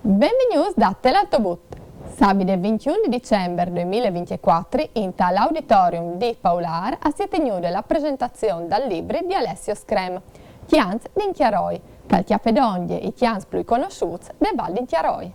Benvenuti da Telatobut. Sabato 21 dicembre 2024 in dall'auditorium di Paular si è tenuta la presentazione dal libro di Alessio Screm, Chians d'Inchiaroi, che è pedonge e chians più conosciuti del Val d'Inchiaroi.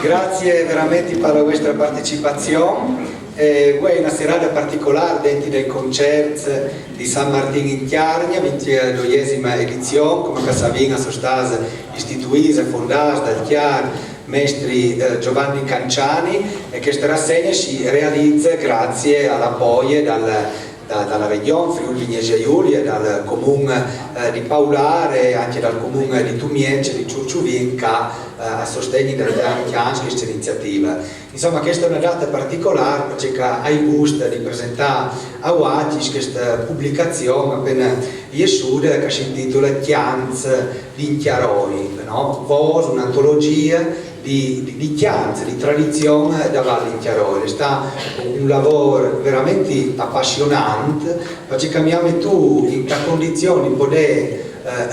Grazie veramente per la vostra partecipazione. È una serata particolare dentro dei concerti di San Martino in Chiarnia, 22esima edizione, come Casavina sono state istituite e fondate dal Chiar maestri Giovanni Canciani, e questa rassegna si realizza grazie all'appoggio dalla regione Friuli Venezia Giulia, dal comune di Paular e anche dal comune di Tumience, di Ciurciuvinca, a sostegno di questa iniziativa. Insomma, questa è una data particolare perché hai gusto di presentare a oggi questa pubblicazione appena iessuta che si intitola Chians d'Inchiaroi, no? Un'antologia di chianze, di tradizione da Val d'Inchiaroi. È stato un lavoro veramente appassionante perché cambiamo tu in condizioni di poter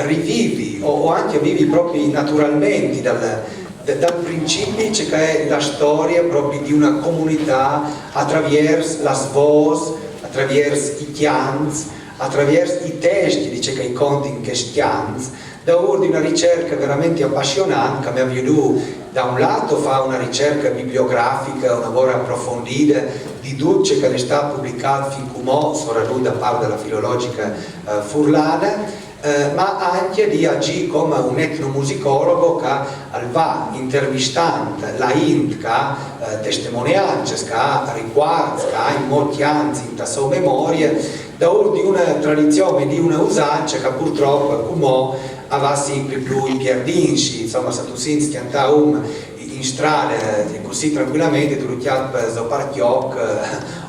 rivivi o anche vivi proprio naturalmente dal principio che è la storia proprio di una comunità attraverso la voce, attraverso i chians, attraverso i testi di che i conti in questi chians, da di una ricerca veramente appassionante che mi ha venuto da un lato fa una ricerca bibliografica, un lavoro approfondito di Duce che è stato pubblicato fin come soprattutto da parte della filologica furlana, ma anche di agire come un etnomusicologo che va intervistando la int, che testimonianze, che riguarda, che in molti anni in sua memoria, da di una tradizione, di una usanza che purtroppo come va sempre più in pierdinci. Insomma, se tu senti cantare in strada così tranquillamente tu lo chiami per chiocc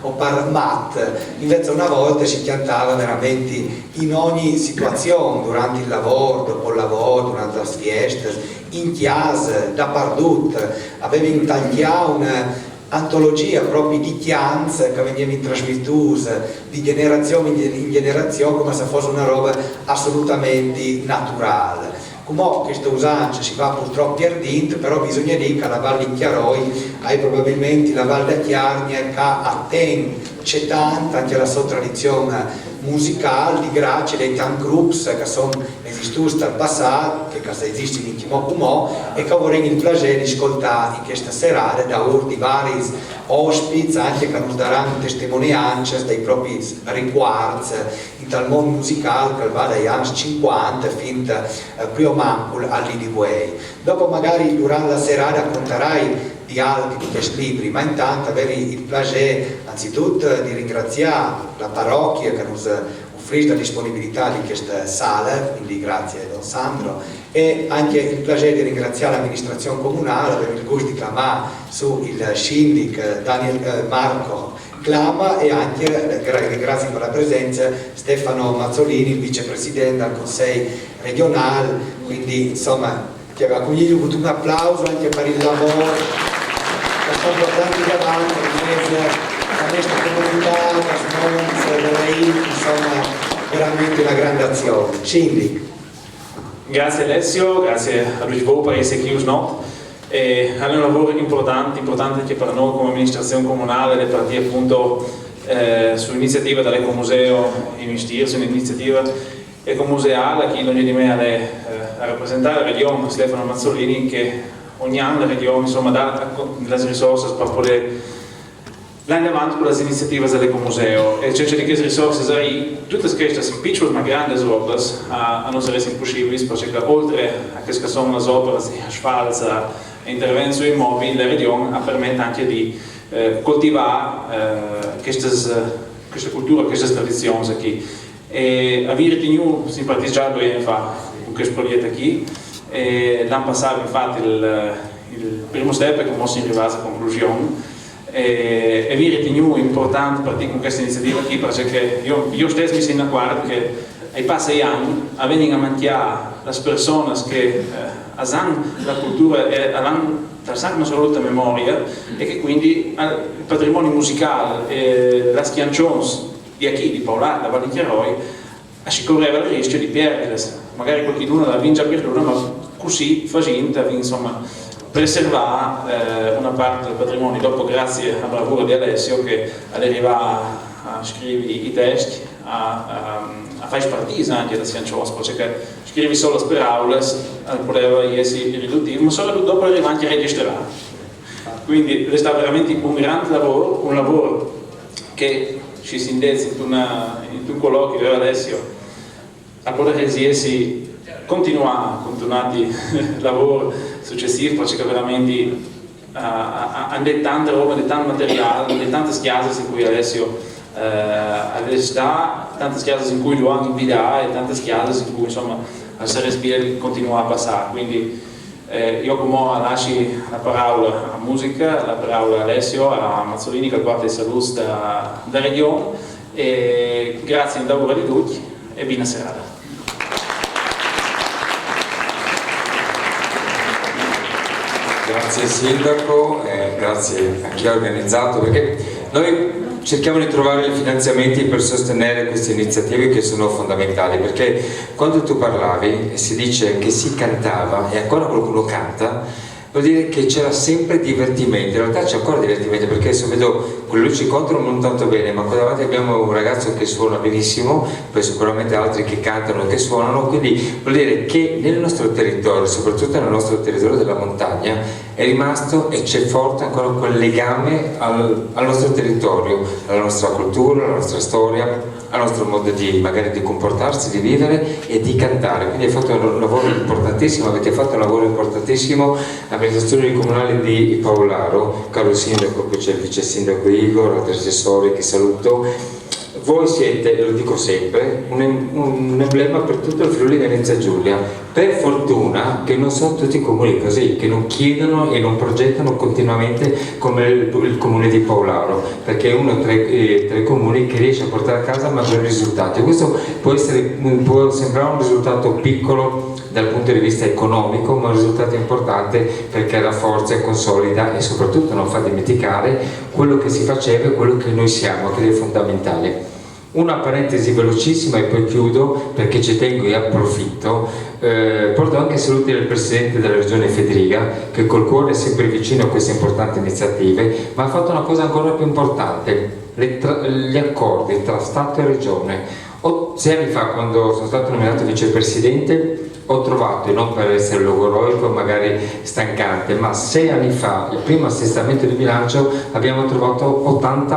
o per mat, invece una volta si cantava veramente in ogni situazione, durante il lavoro, dopo il lavoro, durante le feste, in chiesa, dappertutto. Aveva intagliato un'antologia proprio di chianze che venivano trasmesse di generazione in generazione come se fosse una roba assolutamente naturale. Come questa usanza si va purtroppo perdendo, però bisogna dire che la Val d'Inchiaroi è probabilmente la Val da Chiarnia che attende, c'è tanta anche la sua tradizione musicale, di grazie dei tanti gruppi che sono esistuti dal passato, che esistono in Chimò e che vorrei il piacere di ascoltare in questa serata da di vari ospiti anche che ci daranno testimonianze dei propri riguardi in tal mondo musicale che va dagli anni 50 fino a più o meno all'Idiway. Dopo magari durante la serata racconterai di altri di questi libri, ma intanto avevi il piacere anzitutto di ringraziare la parrocchia che ci offrisce la disponibilità di questa sala, quindi grazie Don Sandro, e anche il piacere di ringraziare l'amministrazione comunale, avevi il gusto di chiamare su il sindaco Marco Clama e anche, grazie per la presenza, Stefano Mazzolini, il vicepresidente del Consiglio regionale, quindi insomma quindi ho avuto un applauso anche per il lavoro che sto portando avanti a questa comunità, insomma veramente una grande azione. Cindy. Grazie Alessio, grazie a tutti voi per essere qui oggi. È un lavoro importante che per noi come amministrazione comunale è partire appunto sull'iniziativa dell'Ecomuseo investire su un'iniziativa ecomuseale che ogni di me è a rappresentare la regione Stefano Mazzolini, che ogni anno la regione insomma dà le risorse per poter andare avanti con le iniziative dell'Ecomuseo, e cerca di queste risorse tutte queste piccole ma grandi opere a non essere possibili, perché oltre a queste che sono le opere di asfalto e interventi su immobili, la regione permette anche di coltivare queste culture, queste tradizioni qui. E avere tenuto simpatizzare 2 anni fa con questo progetto qui, e l'anno passato infatti il primo step è come si arriva alla conclusione, e avere tenuto importante partire con questa iniziativa qui perché io stesso mi sono accorto che ai passati anni vengono a mancare le persone che hanno la cultura e hanno una assoluta memoria, e che quindi il patrimonio musicale e le canzoni di chi di Paular, da Val d'Inchiaroi, si correva il rischio di perdere, magari qualcuno la vince per loro, ma così facendo, insomma, preservare una parte del patrimonio. Dopo, grazie al lavoro di Alessio, che arriva a scrivere i testi, a fare spartire anche da Ciancios, perché scrivi solo per aule, poteva essere riduttivo, ma solo dopo arriva anche a registrare. Quindi è stato veramente un grande lavoro, un lavoro che ci si indezza in un colloquio con Alessio, a poter essersi continuati il lavoro successivo, perché veramente hanno tante robe, tanto materiale, tante schiasse in cui Alessio sta, tante schiasse in cui lo hanno invitato e tante schiasse in cui insomma al Serespiel continua a passare. Quindi io come lascio la parola a musica, la parola a Alessio, a Mazzolini che porta i saluti da regione, e grazie al lavoro di tutti e buona serata. Grazie Sindaco, grazie a chi ha organizzato, perché noi cerchiamo di trovare i finanziamenti per sostenere queste iniziative che sono fondamentali, perché quando tu parlavi e si dice che si cantava e ancora qualcuno canta, vuol dire che c'era sempre divertimento. In realtà c'è ancora divertimento, perché adesso vedo con le luci contro non tanto bene, ma qua davanti abbiamo un ragazzo che suona benissimo, poi sicuramente altri che cantano e che suonano, quindi vuol dire che nel nostro territorio, soprattutto nel nostro territorio della montagna, è rimasto e c'è forte ancora quel legame al nostro territorio, alla nostra cultura, alla nostra storia, al nostro modo di magari di comportarsi, di vivere e di cantare. Quindi hai fatto un lavoro importantissimo, avete fatto un lavoro importantissimo, l'amministrazione comunale di Paolaro, caro sindaco, qui c'è il vice sindaco Igor, altri assessori che saluto. Voi siete, lo dico sempre, un emblema per tutto il Friuli Venezia Giulia. Per fortuna che non sono tutti i comuni così, che non chiedono e non progettano continuamente come il comune di Paolaro, perché è uno tra i comuni che riesce a portare a casa maggiori risultati. Questo può sembrare un risultato piccolo dal punto di vista economico, ma un risultato importante perché rafforza e consolida e soprattutto non fa dimenticare quello che si faceva e quello che noi siamo, che è fondamentale. Una parentesi velocissima e poi chiudo, perché ci tengo e approfitto. Porto anche saluti del Presidente della Regione Federica, che col cuore è sempre vicino a queste importanti iniziative, ma ha fatto una cosa ancora più importante, gli accordi tra Stato e Regione. 6 anni fa, quando sono stato nominato vicepresidente, ho trovato, e non per essere logoroico, magari stancante, ma 6 anni fa, il primo assestamento di bilancio, abbiamo trovato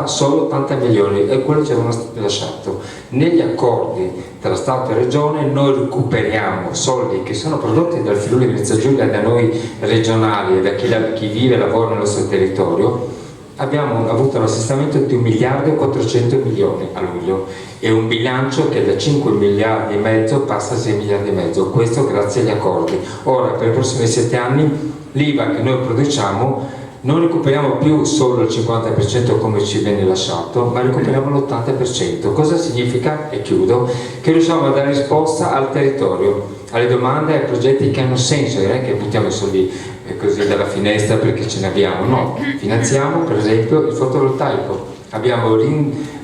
solo 80 milioni e quello ci avevano lasciato. Negli accordi tra Stato e Regione noi recuperiamo soldi che sono prodotti dal Friuli Venezia Giulia, da noi regionali e da chi vive e lavora nel nostro territorio. Abbiamo avuto un assestamento di 1 miliardo e 400 milioni a luglio e un bilancio che da 5 miliardi e mezzo passa a 6 miliardi e mezzo, questo grazie agli accordi. Ora per i prossimi 7 anni l'IVA che noi produciamo non recuperiamo più solo il 50% come ci viene lasciato, ma recuperiamo l'80%. Cosa significa? E chiudo, che riusciamo a dare risposta al territorio, alle domande e ai progetti che hanno senso, non è che buttiamo i soldi così dalla finestra perché ce ne abbiamo, no, finanziamo per esempio il fotovoltaico, abbiamo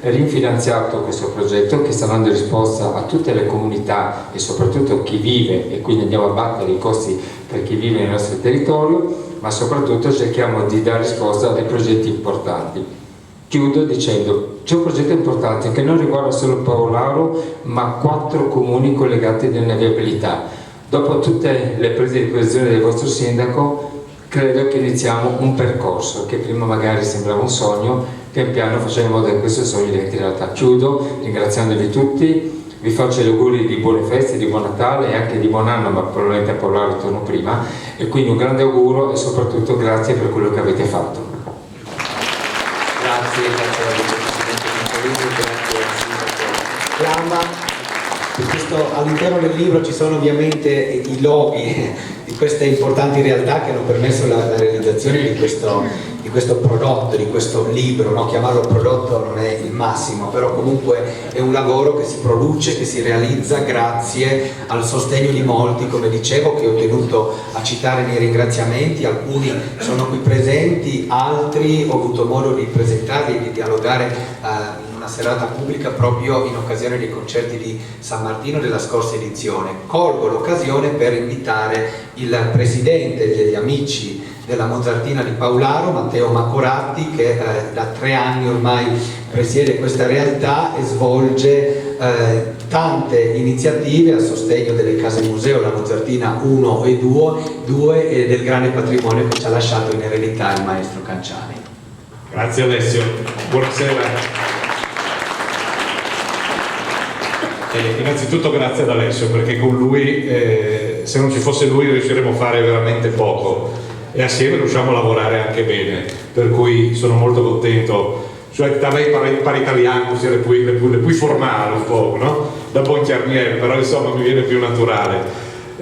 rinfinanziato questo progetto che sta dando risposta a tutte le comunità e soprattutto a chi vive, e quindi andiamo a battere i costi per chi vive nel nostro territorio, ma soprattutto cerchiamo di dare risposta a dei progetti importanti. Chiudo dicendo, c'è un progetto importante che non riguarda solo Paolaro, ma 4 comuni collegati nella viabilità. Dopo tutte le prese di posizione del vostro sindaco, credo che iniziamo un percorso che prima magari sembrava un sogno, pian piano facciamo in modo che questo sogno diventi realtà. Chiudo ringraziandovi tutti, vi faccio gli auguri di buone feste, di buon Natale e anche di buon anno, ma probabilmente a Paolaro torno prima, e quindi un grande auguro e soprattutto grazie per quello che avete fatto. Grazie alla vicepresidente Consolini, grazie al sindaco Fiamma. All'interno del libro ci sono ovviamente i loghi di queste importanti realtà che hanno permesso la realizzazione di questo prodotto, di questo libro, no? Chiamarlo prodotto non è il massimo, però comunque è un lavoro che si produce, che si realizza grazie al sostegno di molti, come dicevo, che ho tenuto a citare nei ringraziamenti. Alcuni sono qui presenti, altri ho avuto modo di presentarli e di dialogare in una serata pubblica proprio in occasione dei concerti di San Martino della scorsa edizione. Colgo l'occasione per invitare il presidente degli amici della Mozartina di Paolaro, Matteo Macoratti, che da 3 anni ormai presiede questa realtà e svolge tante iniziative a sostegno delle case museo, la Mozartina 1 e 2 e del grande patrimonio che ci ha lasciato in eredità il maestro Canciani. Grazie Alessio, buonasera. Innanzitutto grazie ad Alessio, perché con lui, se non ci fosse lui, riusciremo a fare veramente poco e assieme riusciamo a lavorare anche bene, per cui sono molto contento. Cioè, da lei para italiano, le puoi formare un po', no? Da buon chiarniere, però insomma mi viene più naturale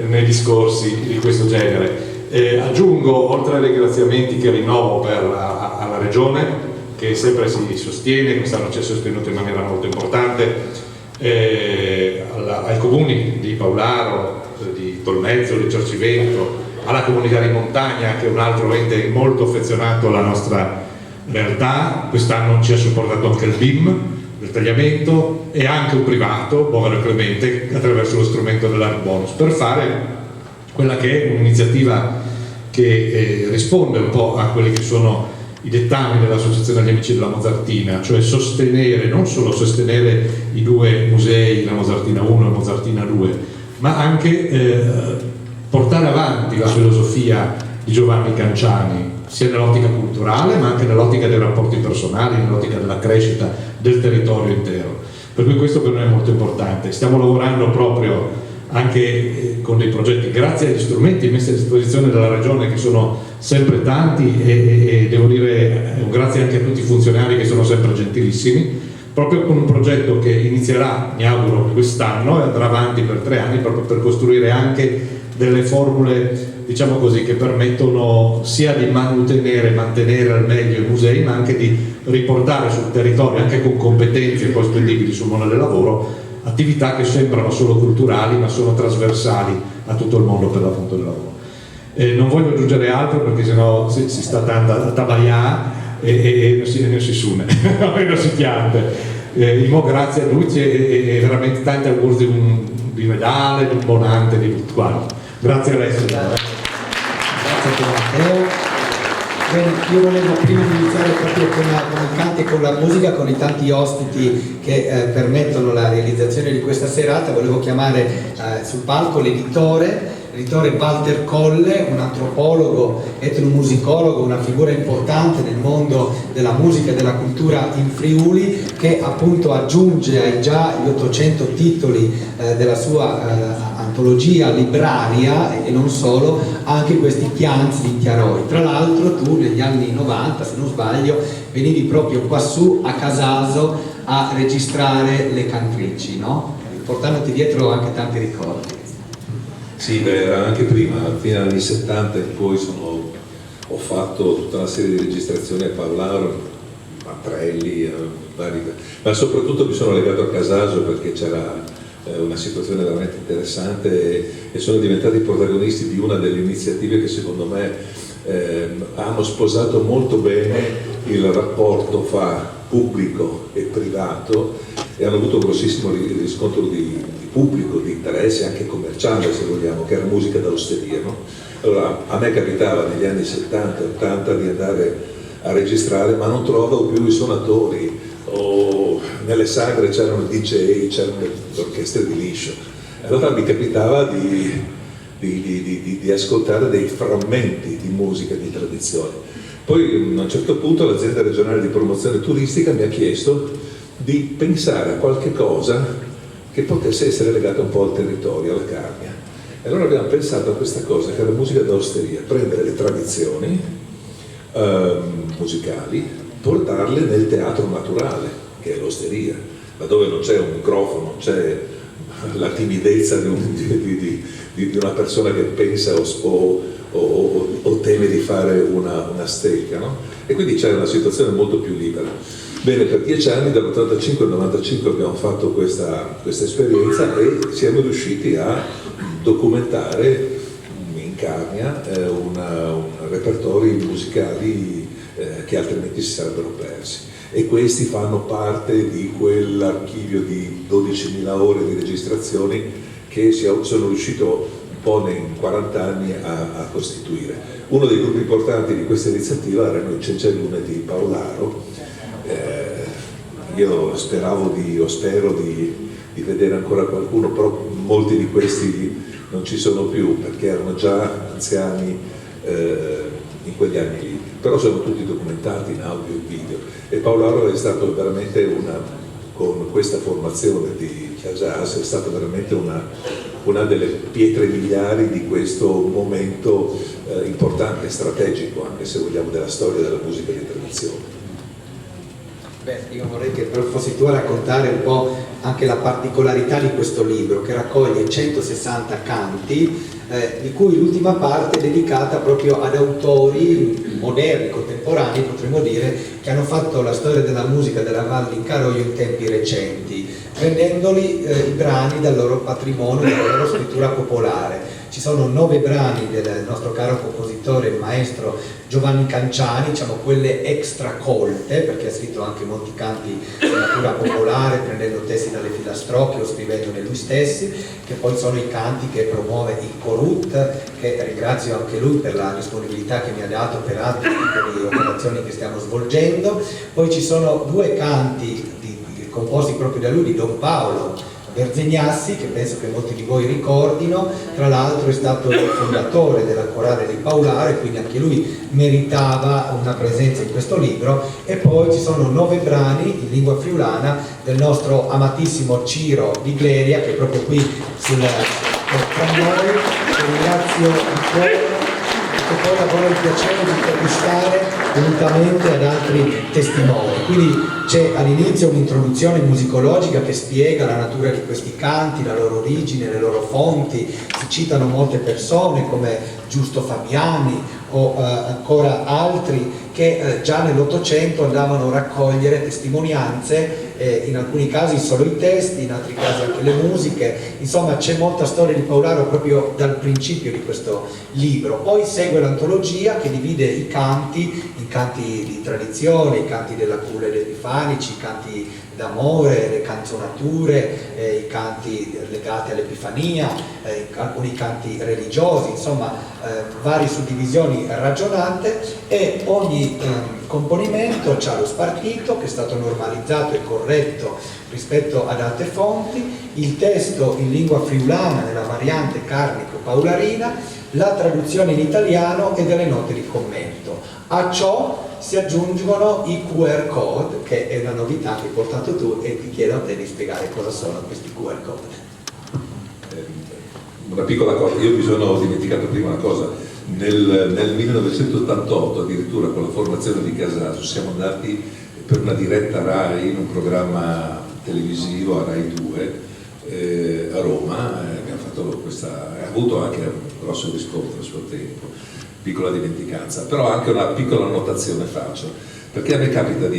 nei discorsi di questo genere. Aggiungo, oltre ai ringraziamenti che rinnovo alla Regione, che sempre si sostiene, quest'anno ci ha sostenuto in maniera molto importante, ai comuni di Paolaro, di Tolmezzo, di Ciorcivento, alla comunità di montagna, che è un altro ente molto affezionato alla nostra realtà. Quest'anno ci ha supportato anche il BIM, del tagliamento, e anche un privato, Bovero Clemente, attraverso lo strumento dell'Art Bonus, per fare quella che è un'iniziativa che risponde un po' a quelli che sono i dettami dell'Associazione degli Amici della Mozartina, cioè sostenere, non solo sostenere i 2 musei, la Mozartina 1 e la Mozartina 2, ma anche portare avanti la filosofia di Giovanni Canciani, sia nell'ottica culturale ma anche nell'ottica dei rapporti personali, nell'ottica della crescita del territorio intero. Per cui questo per noi è molto importante. Stiamo lavorando proprio anche con dei progetti, grazie agli strumenti messi a disposizione dalla Regione, che sono sempre tanti, e devo dire grazie anche a tutti i funzionari che sono sempre gentilissimi, proprio con un progetto che inizierà, mi auguro, quest'anno e andrà avanti per 3 anni, proprio per costruire anche delle formule, diciamo così, che permettono sia di mantenere al meglio i musei, ma anche di riportare sul territorio, anche con competenze poi spendibili sul mondo del lavoro, attività che sembrano solo culturali ma sono trasversali a tutto il mondo per l'appunto del lavoro. Non voglio aggiungere altro, perché sennò si sta tanto a tabaià e non si suona e non si pianta. Grazie a lui e veramente tanti auguri di Natale, di un buon anno, di tutto quanto. Grazie Alessio. Grazie a te Matteo. Bene, io volevo prima di iniziare proprio con il canto e con la musica, con i tanti ospiti che permettono la realizzazione di questa serata, volevo chiamare sul palco l'editore Walter Colle, un antropologo, etnomusicologo, una figura importante nel mondo della musica e della cultura in Friuli, che appunto aggiunge ai già gli 800 titoli della sua antologia libraria, e non solo, anche questi chianzi di Chiaroi. Tra l'altro tu negli anni 90, se non sbaglio, venivi proprio quassù a Casaso a registrare le cantrici, no? Portandoti dietro anche tanti ricordi. Sì, era anche prima, fino agli anni 70 in poi ho fatto tutta una serie di registrazioni a Paolaro, a Trelli, ma soprattutto mi sono legato a Casaso perché c'era una situazione veramente interessante e sono diventati protagonisti di una delle iniziative che secondo me hanno sposato molto bene il rapporto fra pubblico e privato e hanno avuto un grossissimo riscontro di pubblico, di interesse anche commerciale, se vogliamo, che era musica d'osteria, no? Allora a me capitava negli anni 70-80 di andare a registrare, ma non trovavo più i suonatori, o nelle sagre c'erano DJ, c'erano le orchestre di liscio. Allora mi capitava di ascoltare dei frammenti di musica di tradizione. Poi a un certo punto l'azienda regionale di promozione turistica mi ha chiesto di pensare a qualche cosa che potesse essere legata un po' al territorio, alla Carnia. E allora abbiamo pensato a questa cosa, che era musica d'osteria, prendere le tradizioni musicali, portarle nel teatro naturale, che è l'osteria, laddove non c'è un microfono, c'è la timidezza di una persona che pensa o teme di fare una stecca, no? E quindi c'è una situazione molto più libera. Bene, per 10 anni, dall'85 al 95 abbiamo fatto questa esperienza e siamo riusciti a documentare in Carnia un repertori musicali che altrimenti si sarebbero persi. e questi fanno parte di quell'archivio di 12.000 ore di registrazioni che sono riuscito un po' in 40 anni a costituire. Uno dei gruppi importanti di questa iniziativa erano i Cencellune di Paolaro. Io spero di vedere ancora qualcuno, però molti di questi non ci sono più perché erano già anziani in quegli anni lì, però sono tutti documentati in audio e video, e Paolaro è stato veramente con questa formazione di Chiasas è stata veramente una delle pietre miliari di questo momento importante e strategico, anche se vogliamo, della storia della musica di tradizione. Beh, io vorrei che fossi tu a raccontare un po' anche la particolarità di questo libro, che raccoglie 160 canti, di cui l'ultima parte è dedicata proprio ad autori moderni, contemporanei, potremmo dire, che hanno fatto la storia della musica della Val di Caroio in tempi recenti, rendendoli i brani dal loro patrimonio, dalla loro scrittura popolare. Ci sono 9 brani del nostro caro compositore, il maestro Giovanni Canciani, diciamo quelle extra colte, perché ha scritto anche molti canti di natura popolare, prendendo testi dalle filastrocche o scrivendone lui stessi, che poi sono i canti che promuove il Corut, che ringrazio anche lui per la disponibilità che mi ha dato per altre piccole operazioni che stiamo svolgendo. Poi ci sono 2 canti composti proprio da lui, di Don Paolo Verzegnassi, che penso che molti di voi ricordino. Tra l'altro è stato il fondatore della Corale di Paolaro e quindi anche lui meritava una presenza in questo libro. E poi ci sono 9 brani in lingua friulana del nostro amatissimo Ciro Di Gleria, che è proprio qui tra noi, che ringrazio ancora, che poi avrò il piacere di intervistare unitamente ad altri testimoni. Quindi c'è all'inizio un'introduzione musicologica che spiega la natura di questi canti, la loro origine, le loro fonti. Si citano molte persone come Giusto Fabiani o ancora altri che già nell'Ottocento andavano a raccogliere testimonianze, in alcuni casi solo i testi, in altri casi anche le musiche. Insomma, c'è molta storia di Paolaro proprio dal principio di questo libro. Poi segue l'antologia che divide i canti in canti di tradizione, i canti della Culla ed Epifanici, i canti d'amore, le canzonature, i canti legati all'Epifania, alcuni canti religiosi, insomma varie suddivisioni ragionate, e ogni componimento ha lo spartito che è stato normalizzato e corretto rispetto ad altre fonti, il testo in lingua friulana nella variante carnico-paularina, la traduzione in italiano e delle note di commento. A ciò si aggiungono i QR code, che è una novità che hai portato tu, e ti chiedo a te di spiegare cosa sono questi QR code. Una piccola cosa, io mi sono dimenticato prima una cosa. Nel 1988, addirittura con la formazione di Casaso, siamo andati per una diretta RAI in un programma televisivo a RAI 2 a Roma, abbiamo fatto ha avuto anche un grosso riscontro a suo tempo, piccola dimenticanza, però anche una piccola annotazione faccio, perché a me capita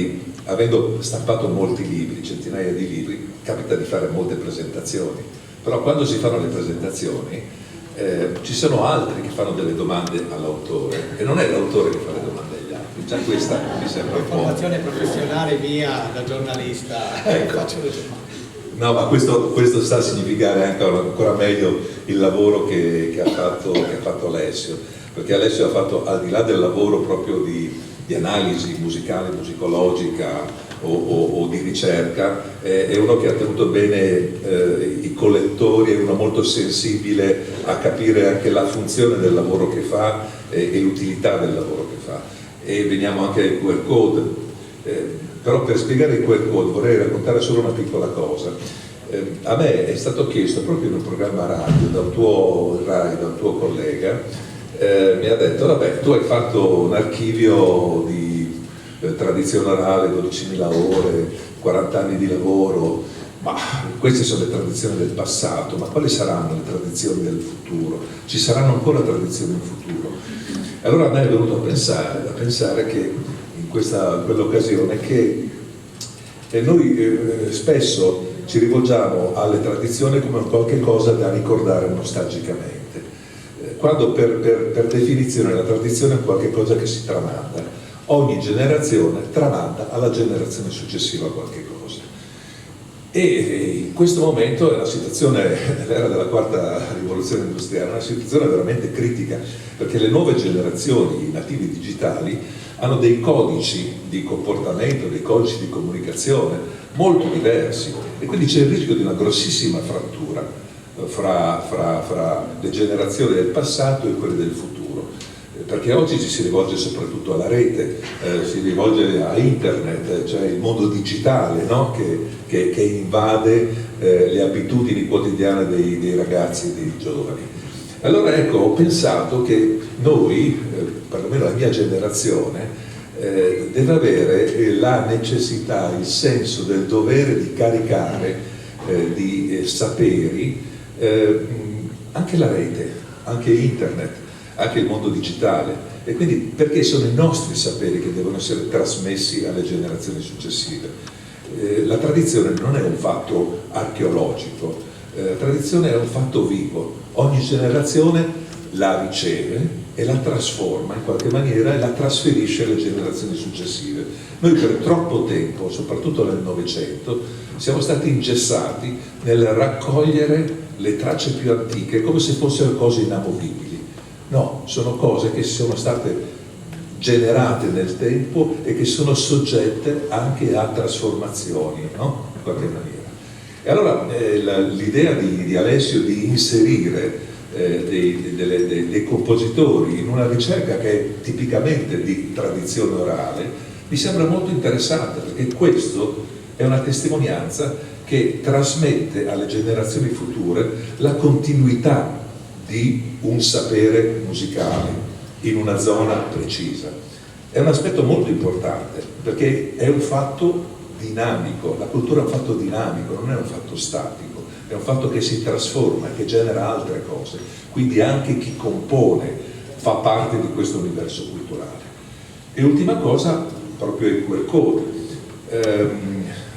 avendo stampato molti libri, centinaia di libri, capita di fare molte presentazioni, però quando si fanno le presentazioni ci sono altri che fanno delle domande all'autore e non è l'autore che fa le domande agli altri. Già questa mi sembra un po'. Formazione professionale mia da giornalista. Ecco. No, ma questo sta a significare anche ancora meglio il lavoro che ha fatto Alessio, perché Alessio ha fatto, al di là del lavoro proprio di analisi musicale, musicologica o di ricerca, è uno che ha tenuto bene i collettori, è uno molto sensibile a capire anche la funzione del lavoro che fa e l'utilità del lavoro che fa. E veniamo anche ai QR code, però per spiegare i QR code vorrei raccontare solo una piccola cosa. A me è stato chiesto proprio in un programma radio da un tuo collega, mi ha detto: vabbè, tu hai fatto un archivio di tradizione orale, 12.000 ore, 40 anni di lavoro, ma queste sono le tradizioni del passato, ma quali saranno le tradizioni del futuro? Ci saranno ancora tradizioni in futuro? Allora a me è venuto a pensare che in quell'occasione che noi spesso ci rivolgiamo alle tradizioni come qualche cosa da ricordare nostalgicamente, quando per definizione la tradizione è qualche cosa che si tramanda. ogni generazione tramanda alla generazione successiva qualche cosa. E in questo momento è una situazione, nell'era della quarta rivoluzione industriale, una situazione veramente critica, perché le nuove generazioni, i nativi digitali, hanno dei codici di comportamento, dei codici di comunicazione molto diversi, e quindi c'è il rischio di una grossissima frattura fra le generazioni del passato e quelle del futuro, perché oggi ci si rivolge soprattutto alla rete, si rivolge a internet, cioè il mondo digitale, no? che invade le abitudini quotidiane dei ragazzi e dei giovani. Allora ecco, ho pensato che noi, perlomeno la mia generazione, deve avere la necessità, il senso del dovere di caricare di saperi anche la rete, anche internet, anche il mondo digitale, e quindi perché sono i nostri saperi che devono essere trasmessi alle generazioni successive. La tradizione non è un fatto archeologico, la tradizione è un fatto vivo, ogni generazione la riceve e la trasforma in qualche maniera e la trasferisce alle generazioni successive. Noi per troppo tempo, soprattutto nel Novecento, siamo stati ingessati nel raccogliere le tracce più antiche come se fossero cose inamovibili. No, sono cose che sono state generate nel tempo e che sono soggette anche a trasformazioni, no? In qualche maniera. E allora l'idea di Alessio di inserire dei compositori in una ricerca che è tipicamente di tradizione orale mi sembra molto interessante, perché questo è una testimonianza che trasmette alle generazioni future la continuità di un sapere musicale in una zona precisa. È un aspetto molto importante, perché è un fatto dinamico, la cultura è un fatto dinamico, non è un fatto statico, è un fatto che si trasforma, che genera altre cose, quindi anche chi compone fa parte di questo universo culturale. E ultima cosa, proprio il QR code.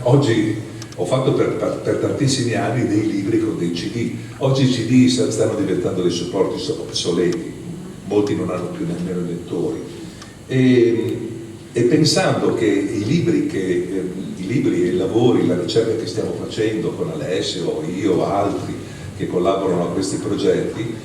Oggi ho fatto per tantissimi anni dei libri con dei CD, oggi i CD stanno diventando dei supporti obsoleti, molti non hanno più nemmeno i lettori, e pensando che i libri e i lavori, la ricerca che stiamo facendo con Alessio, io, altri che collaborano a questi progetti,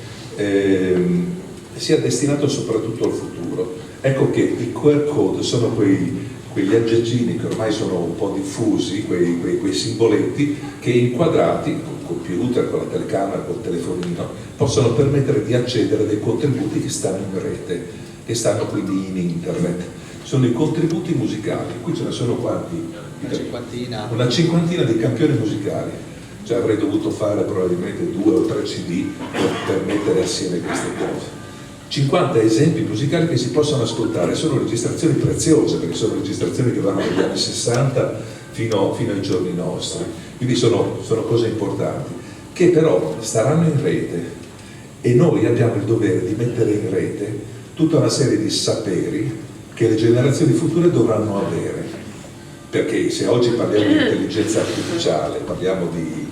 sia destinato soprattutto al futuro. Ecco che i QR code sono quegli aggeggini che ormai sono un po' diffusi, quei simboletti che inquadrati col computer, con la telecamera, col telefonino, possono permettere di accedere a dei contributi che stanno in rete, che stanno quindi in internet. Sono i contributi musicali, qui ce ne sono quanti? Una cinquantina di campioni musicali, cioè avrei dovuto fare probabilmente 2 o 3 CD per mettere assieme queste cose. 50 esempi musicali che si possono ascoltare, sono registrazioni preziose, perché sono registrazioni che vanno dagli anni 60 fino ai giorni nostri, quindi sono cose importanti, che però staranno in rete, e noi abbiamo il dovere di mettere in rete tutta una serie di saperi che le generazioni future dovranno avere, perché se oggi parliamo di intelligenza artificiale, parliamo di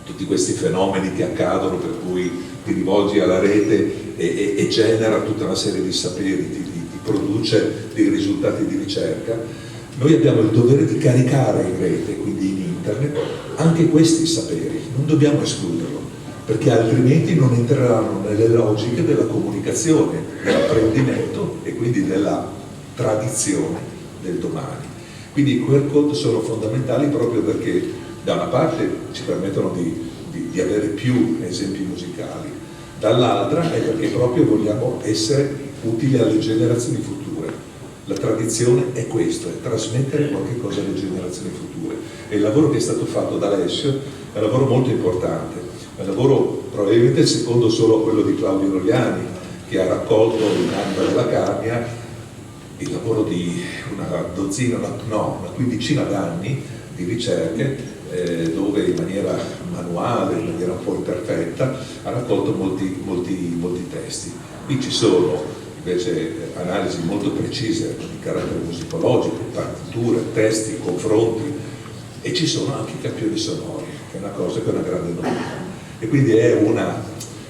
tutti questi fenomeni che accadono per cui ti rivolgi alla rete e genera tutta una serie di saperi, ti produce dei risultati di ricerca, noi abbiamo il dovere di caricare in rete, quindi in internet, anche questi saperi, non dobbiamo escluderlo, perché altrimenti non entreranno nelle logiche della comunicazione, dell'apprendimento e quindi della tradizione del domani. Quindi i QR code sono fondamentali proprio perché da una parte ci permettono di avere più esempi musicali, dall'altra è perché proprio vogliamo essere utili alle generazioni future. La tradizione è questo, è trasmettere qualche cosa alle generazioni future, e il lavoro che è stato fatto da Alessio è un lavoro molto importante, è un lavoro probabilmente secondo solo quello di Claudio Rogliani, che ha raccolto in Anima della Carnia il lavoro di una quindicina d'anni di ricerche, dove in maniera manuale, in maniera un po' imperfetta, ha raccolto molti testi. Qui ci sono invece analisi molto precise di carattere musicologico, partiture, testi, confronti, e ci sono anche i campioni sonori, che è una cosa che è una grande novità. E quindi è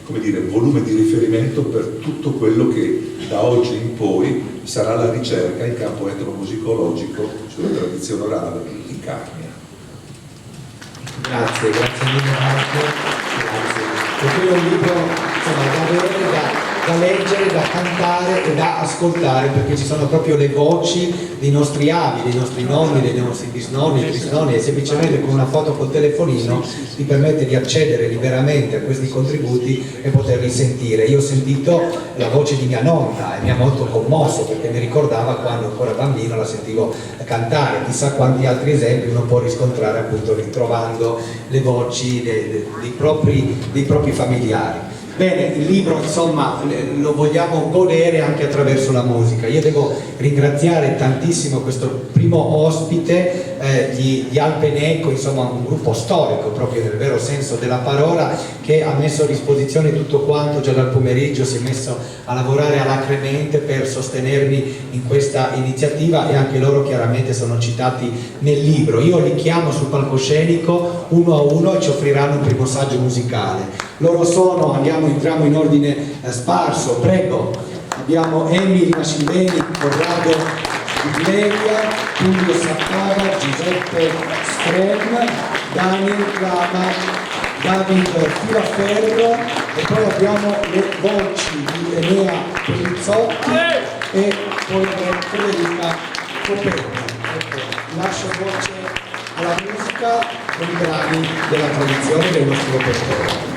come dire, volume di riferimento per tutto quello che da oggi in poi sarà la ricerca in campo etnomusicologico sulla tradizione orale di Carmia. Grazie mille Marco, grazie. Perché è un libro insomma, da avere, da leggere, da cantare e da ascoltare, perché ci sono proprio le voci dei nostri avi, dei nostri nonni, dei nostri bisnonni, trisnonni, e semplicemente con una foto col telefonino ti permette di accedere liberamente a questi contributi e poterli sentire. Io ho sentito la voce di mia nonna e mi ha molto commosso, perché mi ricordava quando ancora bambino la sentivo cantare. Chissà quanti altri esempi uno può riscontrare appunto ritrovando le voci dei propri familiari. Bene, il libro insomma lo vogliamo godere anche attraverso la musica. Io devo ringraziare tantissimo questo primo ospite di Alpeneco, insomma un gruppo storico proprio nel vero senso della parola, che ha messo a disposizione tutto quanto. Già dal pomeriggio si è messo a lavorare alacremente per sostenermi in questa iniziativa, e anche loro chiaramente sono citati nel libro. Io li chiamo sul palcoscenico uno a uno e ci offriranno un primo saggio musicale. Loro sono, entriamo in ordine sparso, prego. Abbiamo Emily Mascileni, Corrado Di Gleglia, Tullio Saccava, Giuseppe Screm, Daniel Lama, David Filaferro, e poi abbiamo le voci di Enea Pellizzotti e poi Federica Coperta. Ecco, lascio voce alla musica con i brani della tradizione del nostro repertorio.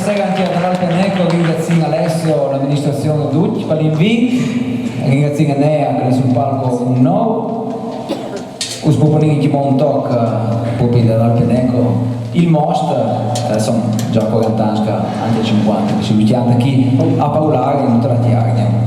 buonasera anche a Alpeneco, ringrazio Alessio, l'amministrazione Ducci per l'invito, ringrazio Enea che è sul palco un no, us proponere di un talk proprio dall'Alpeneco, il most, sono già 40 anni, anche 50, che si mettiamo qui a parlare in tutta la Tiarnia.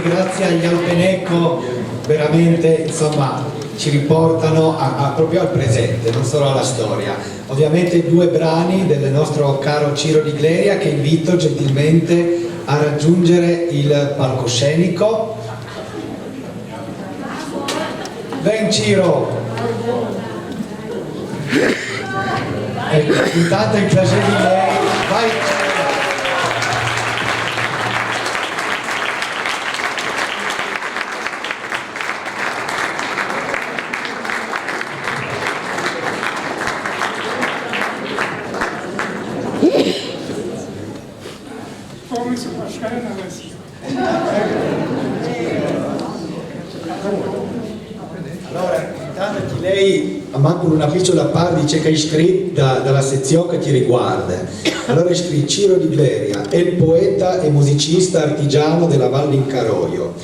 Grazie agli Alpeneco, veramente insomma ci riportano proprio al presente, non solo alla storia. Ovviamente 2 brani del nostro caro Ciro Di Gleria che invito gentilmente a raggiungere il palcoscenico. Ven Ciro! Intanto il piacere di lei, vai! Allora, intanto lei manco una picciola parte dice che è iscritto dalla sezione che ti riguarda. Allora è scritto Ciro Di Gleria, è il poeta e musicista artigiano della Val d'Incaroio.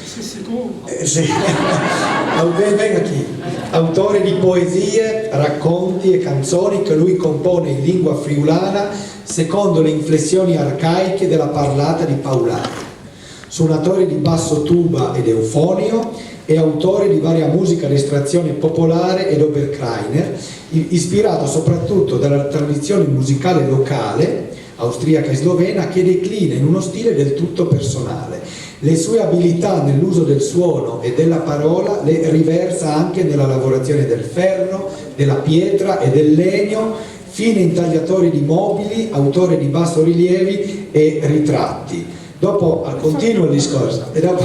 Sì. Venga qui. Autore di poesie, racconti e canzoni che lui compone in lingua friulana secondo le inflessioni arcaiche della parlata di Paulari. Suonatore di basso tuba ed eufonio e autore di varia musica di estrazione popolare ed Oberkreiner, ispirato soprattutto dalla tradizione musicale locale, austriaca e slovena, che declina in uno stile del tutto personale. Le sue abilità nell'uso del suono e della parola le riversa anche nella lavorazione del ferro, della pietra e del legno, fine intagliatore di mobili, autore di bassorilievi e ritratti. Dopo continuo il discorso e dopo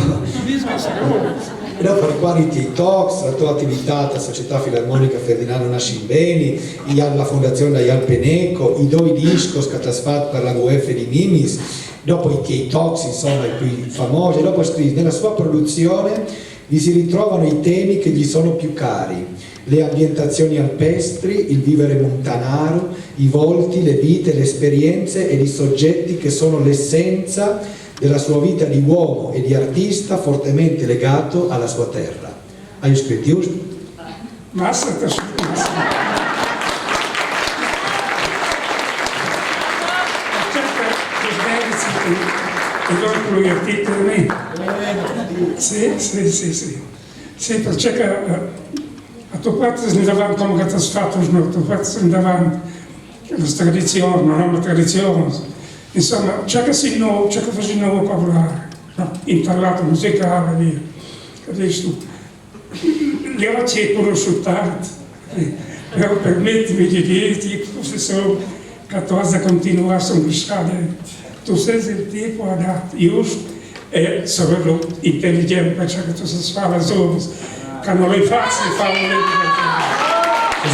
E dopo riguardo i talks, la tua attività alla Società Filarmonica Ferdinando Nascimbeni, la fondazione Ial Peneco, i due discos che ha fatto per la UF di Mimis, dopo i talks, insomma, i più famosi, dopo scrive, nella sua produzione vi si ritrovano i temi che gli sono più cari, le ambientazioni alpestri, il vivere montanaro, i volti, le vite, le esperienze ed i soggetti che sono l'essenza della sua vita di uomo e di artista fortemente legato alla sua terra. Hai scritto giusto? Massa, ti ho scritto massa. E dopo lui ha detto a me. Sì, perché a tuo parte ne davamo come che ti stato, a tuo parte ne davamo le tradizioni, non le tradizioni. Insomma, c'è che si no, c'è che faccio nuovo parlare, no? Intallato musicale, via. Capisci? Gli occhi pure risultati. Però permettimi di dirti, professore, che tu hai continuato a buscare. Tu sei il tipo adatto, giusto, e soprattutto intelligente, perché tu sai fare le cose che non è facile fare un libro.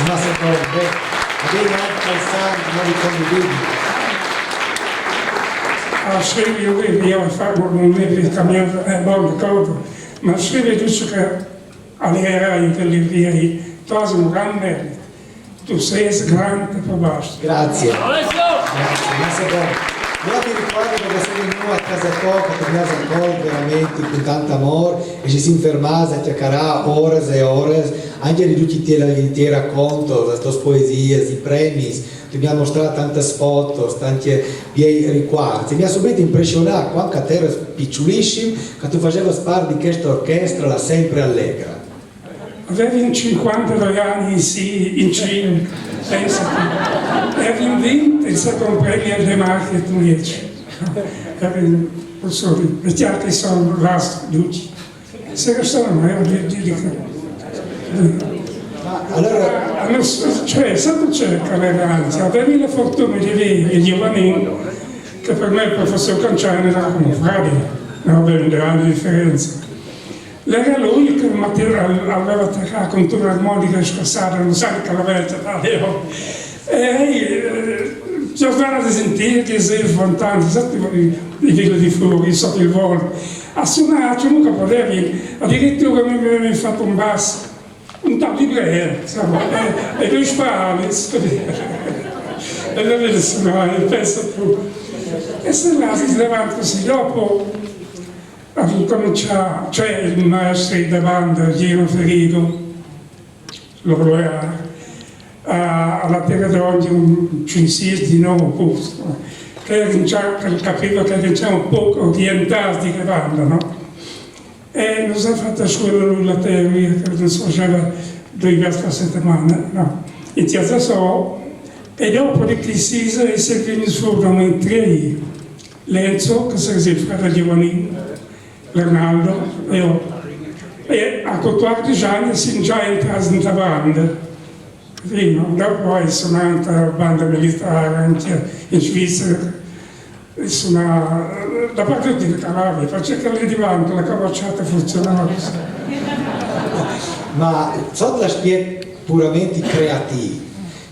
Ma secondo me, abbiamo anche pensato, non li condividi. Scrivi un libro, io ho fatto un libro di cambiato, buon ricordo, ma scrivi tutto che all'era in quel libro, tu hai un gran merito, tu sei grande per basta. Grazie. Grazie, ma secondo. Io mi ricordo che sei venuto a casa tua, che ti hai accolto veramente con tanto amore e ci si infermava a chiacchierare ore e ore, anche di tutti i tuoi racconti, le tue poesie, i premi, ti abbiamo mostrato tante foto, tanti bei ricordi. Mi ha subito impressionato quando te eri piccolissimo, che tu facevi parte di questa orchestra, la sempre allegra. Avevi 52 anni, sì, in Cina, pensati. Avevi vinto il secondo premio di marketing 10. Le teatri sono rimasti tutti. Se sono, Allora, cioè, stato cerca l'eleganza, avevi la fortuna di avere il giovanino, che per me il professor Canciani era come fratello, non aveva una grande differenza. Era lui che aveva attaccato con tutta l'armonica scassata, non sa che l'aveva attaccato. E giocava a sentire che sei fontano, i figli di fuori, sotto il volo. A suonare, nunca potevi, addirittura mi aveva fatto un basso, un tabliere, insomma, e lui sparavi, e lui vede suonare, pensa tu. E se là si levanta così, dopo ha cominciato, cioè il maestro di banda, Gino Ferrigo, lo era, alla terra d'oggi ci insiste di nuovo posto, che capiva che eravamo un po' orientati di banda, no? E non si è fatta a scuola lui la teoria, che non si faceva 2 volte a settimana, no? In piazza so, e dopo di Crisisa si è venuto fuori in 3, Lenzo, che si è fratello giovanile, Leonardo e io. E a 14 anni si è già entrato in banda. Dopo è suonato la banda militare anche in Svizzera, da parte di Calabria, perché lì di banco la cavalciata funzionava così. Ma sotto l'aspetto puramente creativo,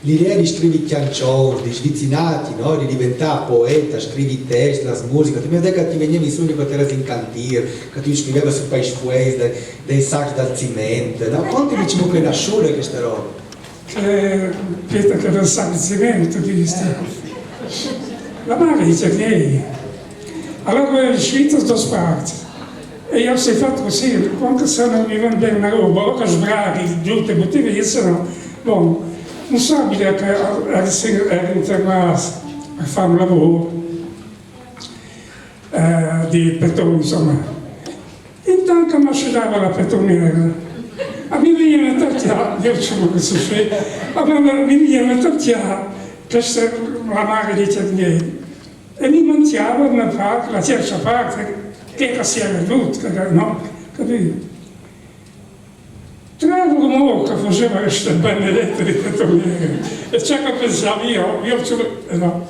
l'idea di scrivere canzoni, di svizzinati, no? Di diventare poeta, scrivi testi, la musica, ti vedevi che ti veniva in sogno che ti eri in cantiere, che ti scrivevi su paesi fuori, dei sacchi da cemento, no? Quanto diciamo che nasce queste robe? Pietro che era cemento, la madre dice che allora avevo scritto da parte e io ho fatto così, quando se non mi vende una roba, o che sbraghi, giù te potevi essere, bon, non so che era internato a fare un lavoro di petone, insomma. Intanto mi asciugava la petoniera. A me veniva tacciata, io dicevo che si fa, ma mi veniva tacciata, questa la madre dice che e mi mangiava una parte, la terza parte, che si era venuta, no? Capito? Tra l'uomo che faceva queste benedette di petoniere, e c'è che pensavo io no.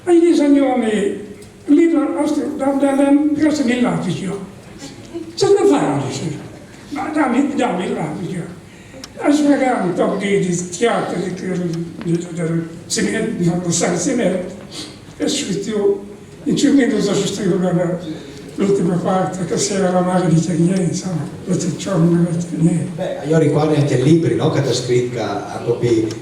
E gli signori, lì, grazie mille, ce ne fa, dice, ma dammi là, dice. A sfregare un po' di teatro del San Cimento e scritto in 5 minuti ho scritto l'ultima parte che si era la mare di Tegnier, insomma, la ciccione di Tegnier. Beh, io ricordo anche il libro, no, che ti ha scritto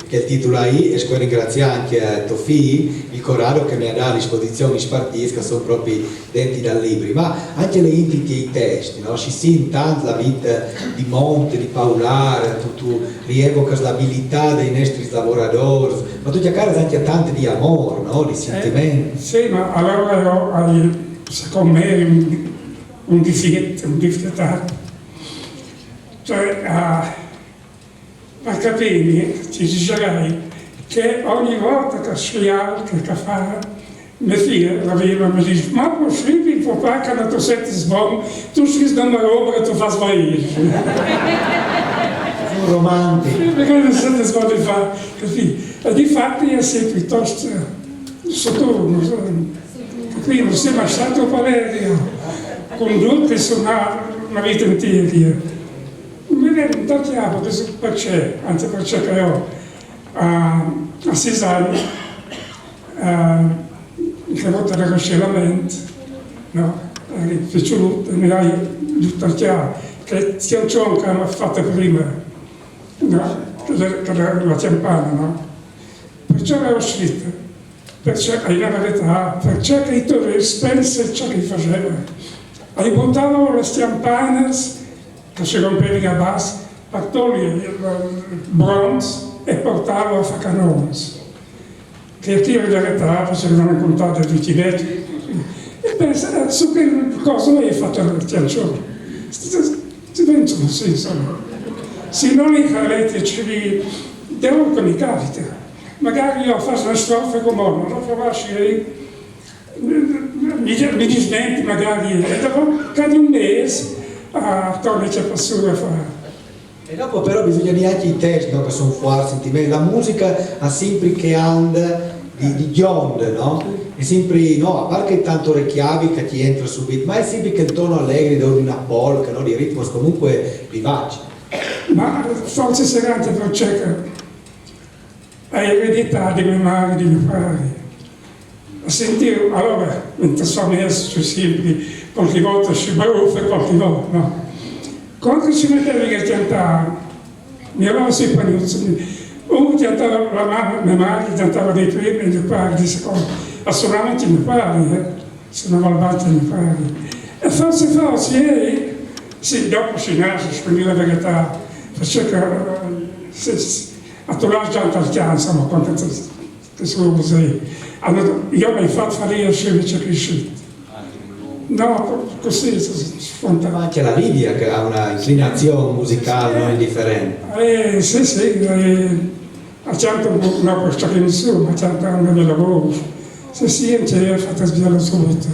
che il titolo è, e spero ringraziare anche a Tofi, il Corrado che mi ha dato a disposizione i spartiti che sono proprio dentro dal libro, ma anche le intiti e i testi, no? Si sente tanto la vita di Monte, di Paulare, tu rievoca l'abilità dei nostri lavoratori, ma tu ti accarri anche tante di amore, no? Di sentimenti. Sì, ma allora io secondo me un difettato, cioè a capire, ti dicerai che ogni volta che scrivo, che fa, mia figlia la vede mi dice, ma puoi scrivere il papà che non ti senti sbon, tu scrivi una roba che tu fai sbagliare. Un romantico. Perché non senti sbon di fare, capito? E di fatti è sempre piuttosto sotto. Quindi non sei mai stato a Valerio, con tutti una vita intera. Mi viene da chiaro perché, anzi perché che io a 6 anni, che volta da scellamento, no? Fece mi hai detto chiaro, che c'è un ciò che hanno fatto prima, no? Che la campana, no? Perciò avevo scritto. Perché hai la verità, perché i tuoi spense ciò che faceva. Hai buttato le campane che si rompevano a basso, per togliere il bronzo e portarlo a Facanons. Che chi la verità facevano contate tutti i vecchi. E pensa, su che cosa lei ha fatto il canzone? Si pensano, sì, insomma. Se non li farete, ci devo comunicare. Magari io faccio una strofa come non lo faccio mi dismenti magari e dopo cade un mese a tornare a passare a fare. E dopo però bisogna anche i testi, no, che sono fuori sentimenti. La musica ha sempre che anda di onde, no? È sempre, no, a parte che tanto orecchiavi che ti entra subito, ma è sempre che il tono allegri di una polka, no? Di ritmo comunque vivaci. Ma forse sarà anche perché hai eredità di mia madre, di mio padre. A sentire, allora, mentre sono messo sempre, qualche volta si baruffa e qualche volta no. Quando ci mettevi a cantare, mi aveva sempre uno cantava la mamma, mia madre cantava dei primi e mio padre di secondo, ma solamente mio padre, suonava il batto mio padre. E forse, sì, dopo si nasce, quindi la verità, perché a trovare già al chiaro, ma quando che sono così. Io mi hai fatto fare io invece che uscito. No, così si sfonda. Ma anche la Lidia che ha una inclinazione musicale non indifferente. Sì, ha cantato una cosa che nessuno, ha cantato una bella voce. Sì, ha fatto sbagliare subito.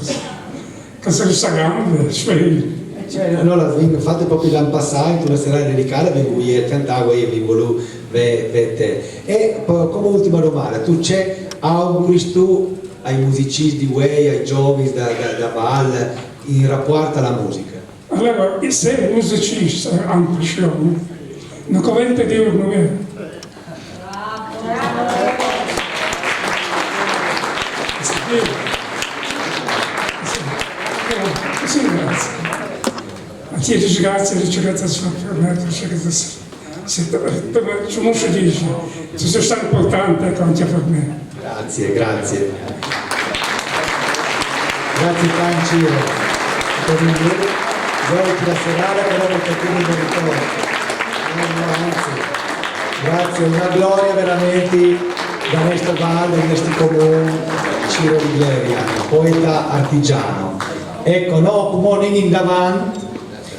Che se lo sa gambe, svegli. Allora, fate proprio l'anno passato, una serata dedicata per cui cantavo e vi volevo per te. E come ultima domanda, tu c'è auguri tu ai musicisti di Way, ai giovani da Val in rapporto alla musica? Allora, se musicista hanno passione, non convente dire non è. Sì, grazie. Ti ringrazio, per me, ci non si dice, se sei stato importante anche per me. Grazie. Grazie Franci per il giochi la serata però non capire il ritorno. Grazie, una gloria veramente da questo Val, da questi comuni, Ciro Rigleria, poeta artigiano. Ecco, no, come in davanti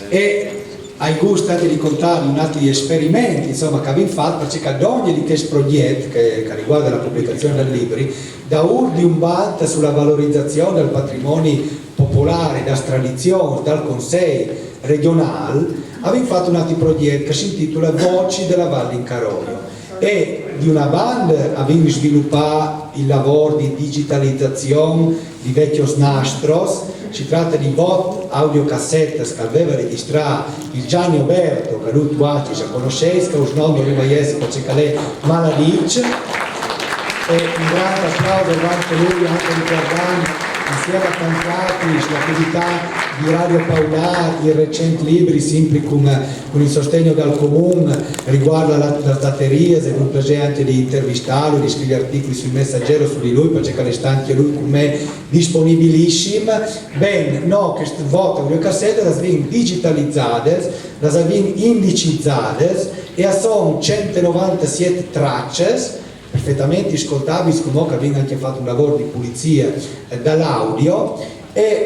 e hai gusto anche di contare un altro esperimenti insomma, che abbiamo fatto perché ad ogni di questo progetto che riguarda la pubblicazione dei libri da di un bat sulla valorizzazione del patrimonio popolare, da tradizione, dal Consiglio regionale abbiamo fatto un altro progetto che si intitola Voci della Valle in Caroglio e di una band abbiamo sviluppato il lavoro di digitalizzazione di vecchios nastros. Si tratta di audiocassette che aveva registrato il Gianni Oberto, che lui già conoscete, che è un nome di Vaiesi perché Maladic, e un grande applauso anche lui, anche ricordando insieme a Cantatis l'attività di Radio Paular, i recenti libri sempre con il sostegno dal comune riguardo alla batteria, se non piace anche di intervistarlo, di scrivere articoli sul Messaggero su di lui, perché le sta anche lui con me disponibilissimo. Ben, no, queste volte le cassette le abbiamo digitalizzate, le abbiamo indicizzate e sono 197 tracce perfettamente ascoltabili, come che abbiamo anche fatto un lavoro di pulizia dall'audio e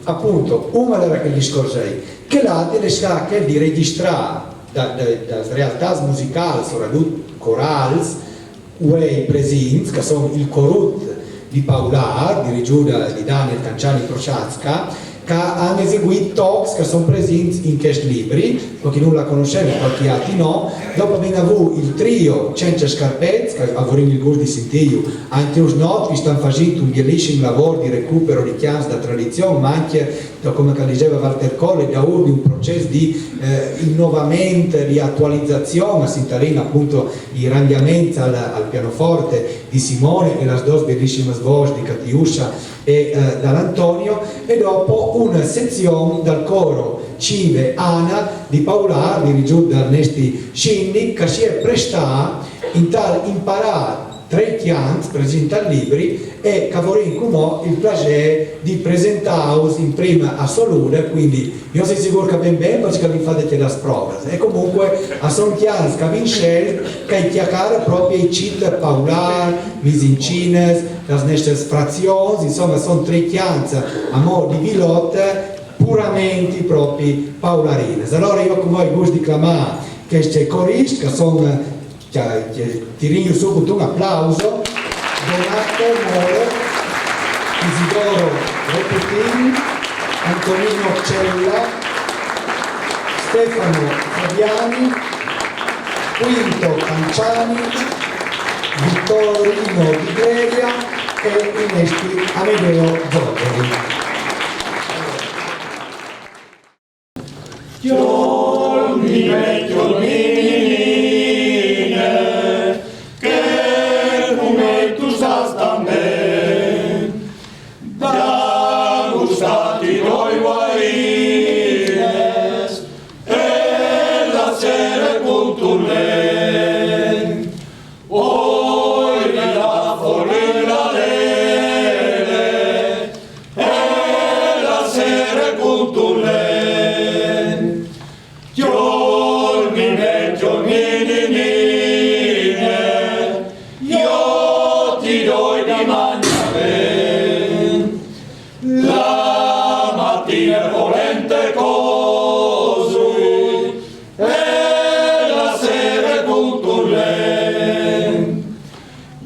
appunto una era che gli scorsei che l'altra è che di registrare da realtà musicali, soprattutto corali, presenti, che sono il Corut di Paular, di Rigiuda di Daniel Canciani Prochaska, che hanno eseguito talks che sono presenti in questi libri, qualche non la conosceva, qualche altri no. Dopo abbiamo avuto il trio Cencia Scarpezzi, che avremo il gusto di sentire, anche uns noti che stanno facendo un bellissimo lavoro di recupero di chiams da tradizione, ma anche, come diceva Walter Colle, da un processo di innovamento, di attualizzazione, si interviene appunto i randiamenti al pianoforte di Simone e le due bellissime voci di Catiuscia e dall'Antonio, e dopo una sezione dal coro Cive Ana di Paular, dirigiuto da Ernesti Scinni, che si è prestato in tal imparare 3 chianti, presenta libri e Cavorin Cumò il piacere di presentarsi in prima a Solune, quindi io sono sicuro che ben bene perché vi fate le prove e comunque a sono chianti che vi scelto che chiacchiare proprio i cit Paular, Misincines, le nostre frazioni, insomma sono 3 chianti a mo' di vilotte puramente propri paularines. Allora io con voi gusto di clamare che c'è coristi che sono ti ringrazio subito un applauso. Donato Moro, Isidoro Repetini, Antonino Cella, Stefano Fabiani, Quinto Canciani, Vittorino Di Greglia e Inesti Amedeo Giorgeli.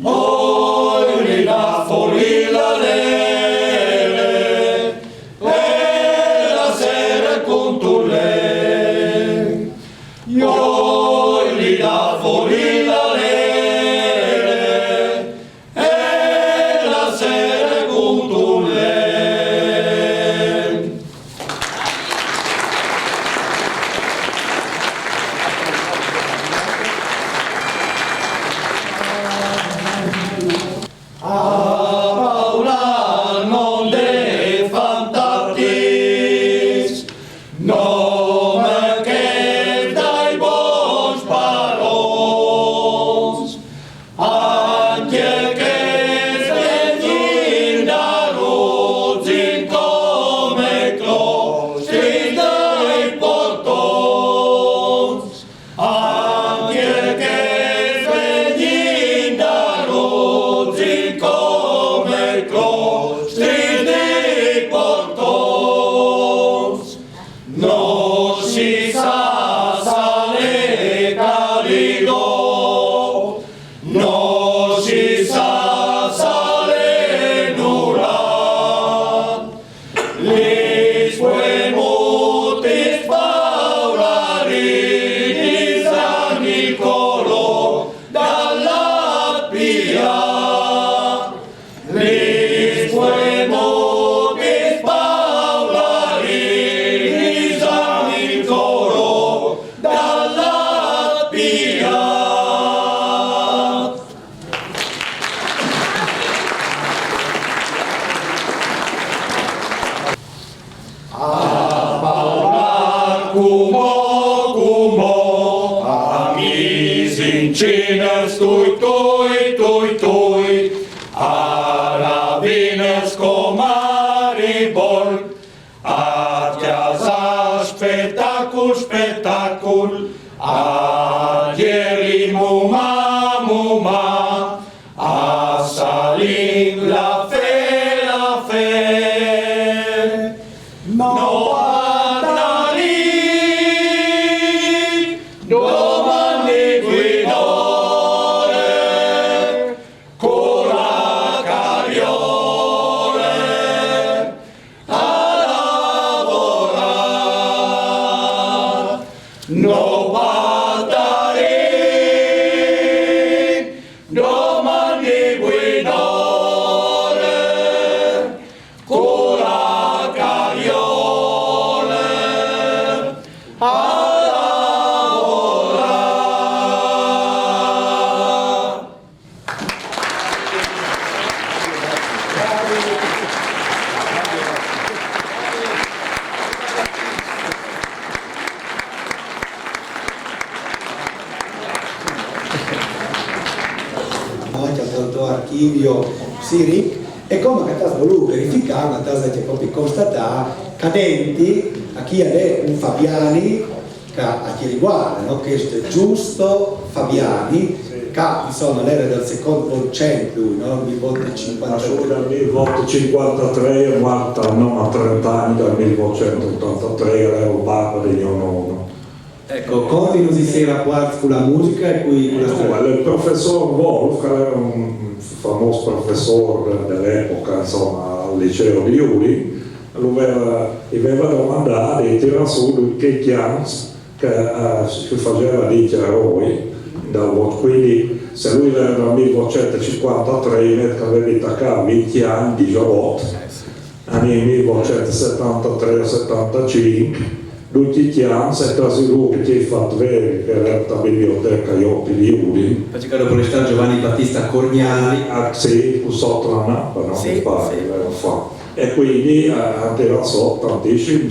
Oi, la folila lele, bol, Atiasa spectacul, spectacul, Adieri muma, muma, A salim la fe, No andari, domani guidore, con la carriole, a lavorare, no andari, domani guidore, con la carriole, a lavorare. Anche al dottor Archivio Siric, e come che ha voluto verificare, che proprio constatare cadenti a chi è un Fabiani che a chi riguarda, no? Che è giusto Fabiani, che insomma l'era del secondo concetto, no? 1953. Dal 1953 è morta non a 30 anni, dal 1983 era il Papa di nonno. Ecco, continui si sei rapporti con la musica e con la storia. Il professor Wolf, che era un famoso professore dell'epoca, insomma, al liceo di Iuli, lui aveva domandato di tirare su che chiams che si faceva di eroi, quindi se lui era nel 1953 che aveva attaccato 20 anni di giovotto, nel 1973-75 tutti i chiami si è trasferito che ha fatto vedere che era la biblioteca Iotti di Iuli. Perché dopo l'estate Giovanni Battista Corniani. Sì, sotto la nappa, no? Sì, fa. E quindi ha tirato sotto tantissimi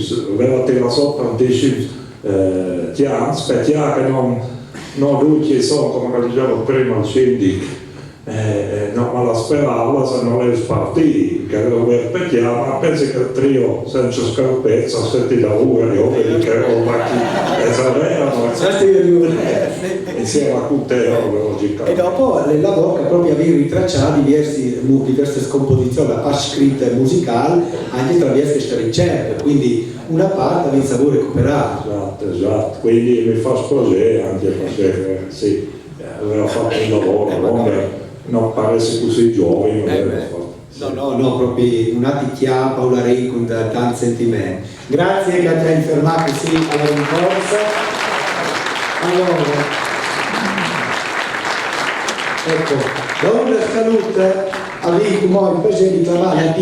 chiami, specie che non tutti sono, come dicevo prima, il sindaco. No, ma la sperava se non è spartito, che lo perchiamo, ma penso che il trio senza scarpezza, senti da ore, io vedi che roba chi esagerano, insieme a Cuteo, logicamente. E dopo il lavoro che proprio avevi ritracciato diverse scomposizioni, la parte scritta e musicale, anche attraverso queste ricerche, quindi una parte avevi saputo recuperare. Esatto, quindi mi fa sposare anche perché sì, aveva fatto un lavoro, non paresse così giovane. No, proprio un'atticchia Paola Rei con tanti sentimenti. Grazie che ti hai fermato così alla rincorsa. Allora, ecco, dopo la salute abbiamo il piacere di trovare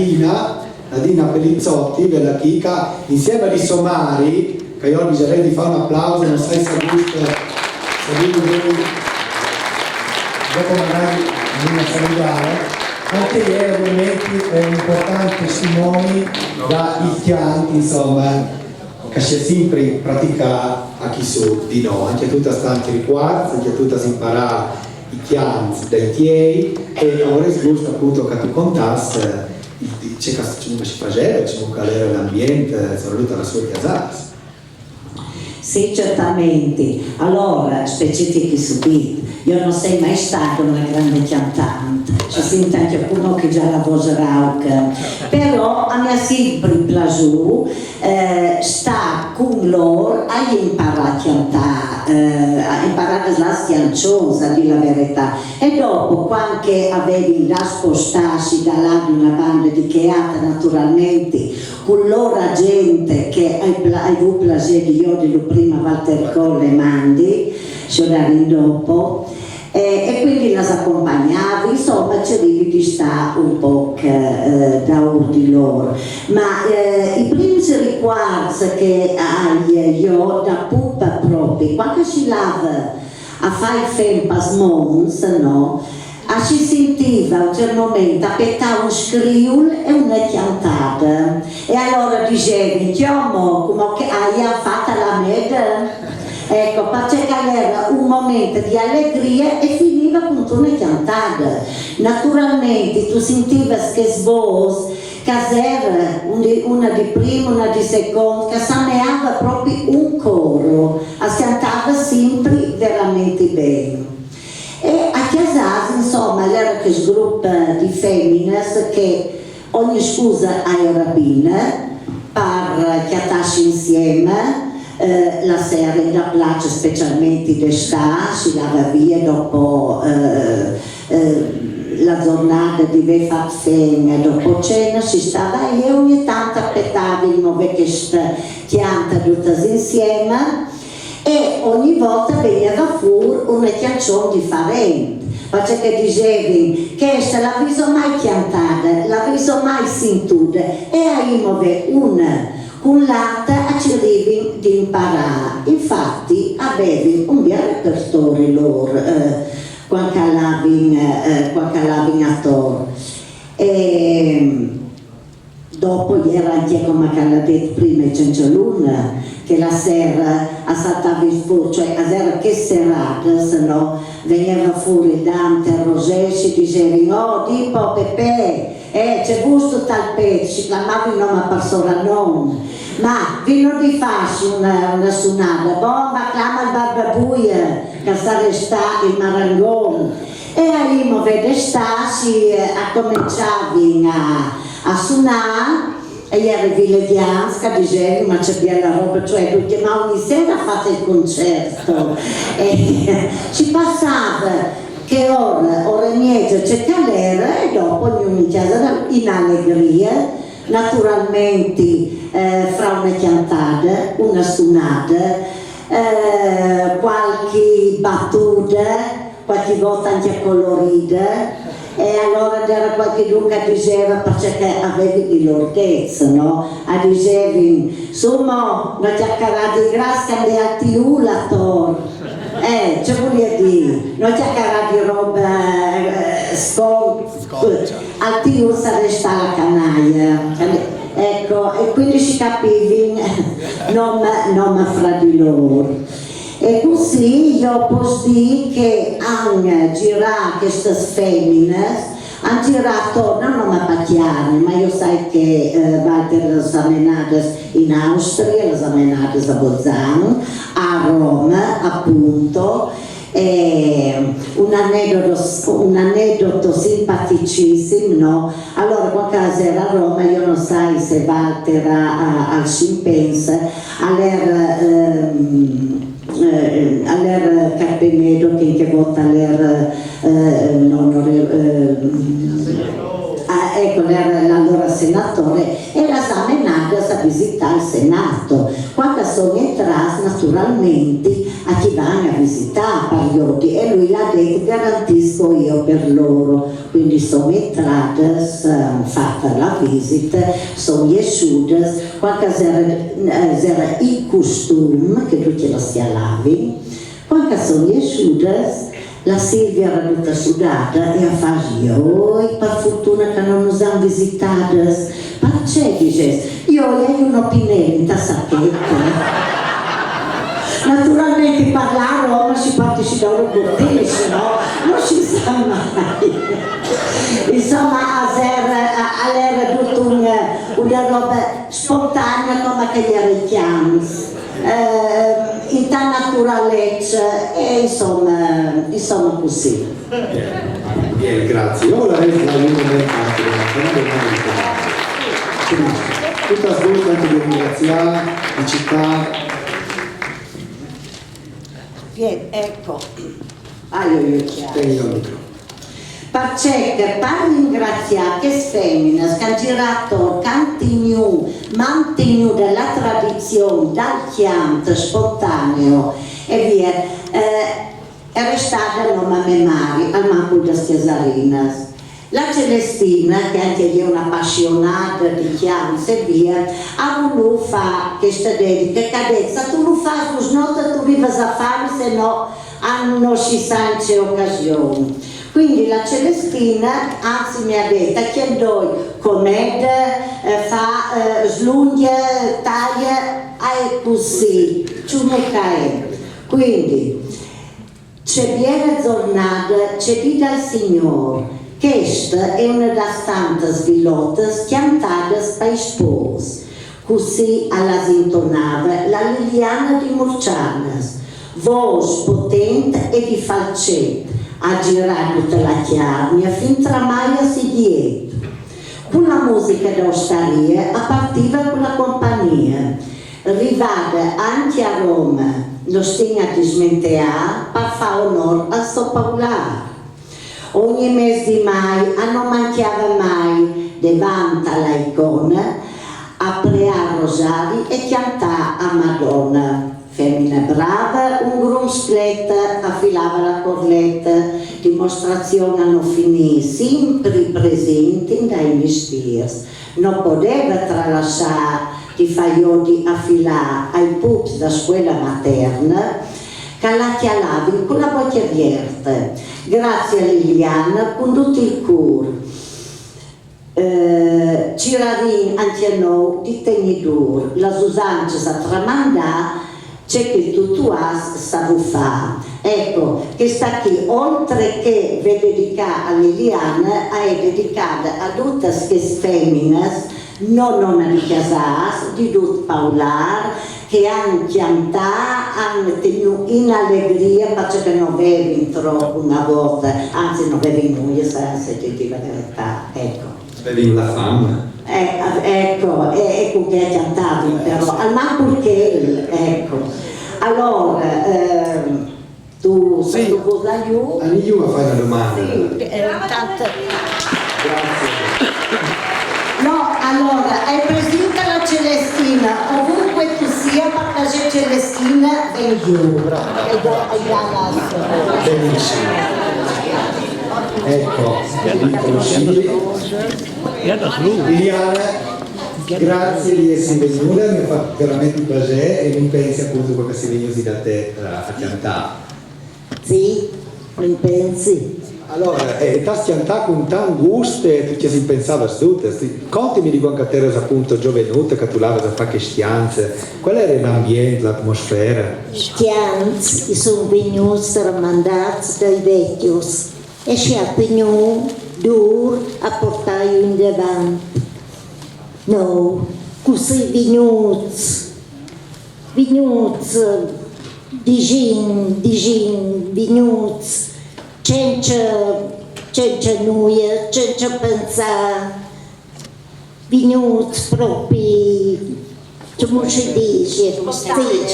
la Dina Pellizzotti della Chica, insieme agli Somari, che io direi di fare un applauso, non sai se gusto, dopo magari a salutare, anche ieri ovviamente è importante Simoni da i chianti, insomma, che si è sempre praticare a chi su di noi, anche tutta stanti riguardi, anche tutta si imparare i chianti dai tiei, e ora è giusto appunto che tu contassi c'è che si faceva, c'è qual era l'ambiente, soprattutto la sua casa. Sì, certamente. Allora, specifici subiti. Io non sei mai stata una grande cantante, ci sento anche qualcuno che già la voce rauca, però a me è sempre piaciuto sta con loro a imparare a cantare, a imparare la canzone, a dire la verità. E dopo, quando avevi da spostarsi da là di una banda di teatro, naturalmente, con loro gente che hai avuto piacere io di prima Walter Colle Mandi, giorni dopo, e quindi la accompagnavi, insomma cercavi di stare un po' da di loro. Ma i primi ricordi che io da pupa proprio, quando si lava a fare il fempas no? Si sentiva a un certo momento aspettare un scriul e una cantata, e allora dicevi chiamo come che hai fatto la meta. Ecco, perché era un momento di allegria e finiva con una cantata. Naturalmente tu sentivi che sbos c'era una di prima, una di seconda, che saneava proprio un coro, si cantava sempre veramente bene. E a Chiasasi, insomma, era questo gruppo di femmine che ogni scusa era bene per chiatarsi insieme. La sera la piace specialmente d'estate, si lava via dopo la giornata di vefat femmina, dopo cena si stava e ogni tanto aspettavamo questa chianta tutte insieme e ogni volta veniva fuori una chiaccione differente. Perché dicevi che questa l'avviso mai chiantata, l'avviso mai sentita e avevamo una cullata a cercavi di imparare. Infatti avevi un bel repertorio loro quando calavano attorno. E dopo era anche come l'ha detto prima il Ciancialuna, che la sera saltava fuori, cioè era che serata, se no veniva fuori Dante e Rosè, si diceva, oh tipo Pepe, c'è gusto tal pezzo, si chiamava il nome per soprannome, ma vino di farsi una suonata, bomba chiama il barbabuia, che sta restando il marangone, e arrivo vede stasi a cominciavi a suonare, e ieri Vilevianska diceva ma c'è bella roba, cioè lo chiamavano ogni sera fate il concerto e ci passava che ora e mezza c'è calera e dopo ognuno in casa in allegria, naturalmente fra una chiantata, una suonata, qualche battuta, qualche volta anche colorita. E allora c'era qualcuno che diceva perché avevi l'ortezza, no? E dicevi, insomma, non ti accadrà di grassa che a tiulator. C'è vuol dire, non ti accadrà di roba al tiu sarà stata la canaglia. Ecco, e quindi si capivi non fra di loro. E così io posso dire che hanno girato queste femmine, hanno girato non a Pacchiani, ma io sai che Walter le esamenate in Austria, le esamenate a Bolzano, a Roma appunto, un aneddoto simpaticissimo, no? Allora quando era a Roma, io non sai se Walter al Simpensa, all'era Carpenedo che volta all'era ecco l'allora senatore e la Samenaga a visitare il Senato quando sono entrati naturalmente a chi vanno a visitare Parioti e lui l'ha detto garantisco io per loro quindi sono entrate fatta la visita sono esciute quando era il costume che tutti lo stialavi quando sono esciute la Silvia era tutta sudata e a fare oi per fortuna che non nos hanno visitato perché dice io ho uno pinello in tassacchetto naturalmente parlare ma si partecipa a un cortese no? Non si sa mai insomma all'era tutta una roba spontanea come che gli richiami in tal naturalezza e insomma così. Grazie. Ora resta la linea del tutta svolta anche di ringraziare di città. Ecco. Io chiaro. Perché per ringraziare queste femmine che hanno girato mantenuto la tradizione dal chianto spontaneo e via, è restata il nome a memoria al manco da Chiesarinas. La Celestina, che anche è un'appassionata di chianto e via, ha voluto fare questa dedica, cadezza, tu lo fai, tu arrivi a fare, se no non si sente occasione. Quindi la Celestina, anzi mi ha detto che noi com'è, fa slunghe, taglia, è così, ci cae. Quindi c'è viene giornata, c'è vita al Signore, Questa è una das tantas vilotas cantadas per sposi, così alla intonava la Liliana di Murcianas, voce potente e di falsetto, ha girato tutta la chiave fin tra Maia si dietro. Con la musica d'ostaria a partiva con la compagnia, rivada anche a Roma, lo stigna di smentea per fare onore a Sto Paolare. Ogni mese di mai non mancava mai davanti alla icona a pregare rosari e cantare a Madonna. Femmina brava, un grumscletta affilava la corletta, dimostrazione non finì, sempre presenti dai mestieri. Non poteva tralasciare di faglioti affilare ai pupi da scuola materna, che la chialavi con la bocca aperta. Grazie a Liliana, con tutto il cuore. Cirarin anche a noi di tenidur, la usanza sa tramandà, c'è che tutto sa fare. Ecco, che sta qui, oltre che ve dedicare a Liliana, è dedicata a tutte le femmine, non di casas, di tutti Paolare, che hanno cantato, hanno tenuto in allegria, perché non avevi troppo una volta, anzi non avevi noi, se ti dico la verità, ecco. Avevi la fama. Ecco che ha cantato però, ma perché, ecco. Allora, tu cosa aiuti? Io mi fai una domanda. Sì, Grazie. No, allora, hai presente la Celestina, ovunque tu sia, perché c'è Celestina e giù. Benissimo. Ecco, Liliana, grazie di essere venuta, mi fa veramente piacere e non pensi appunto che si venuti da te a cantare. Sì, non pensi. Allora, ti hai cantato con tanto gusto e tu ci hai pensato tutte. Contami di quando te eri appunto giovenuta, che tu lavavi a fare che stianze. Qual era l'ambiente, l'atmosfera? Stianze, sono venuti tramandati dai vecchi e ci ha venuto dur a portare in davanti. No, così venuti venuti senza noia, senza pensare, venuti proprio, come si dice, spontanei.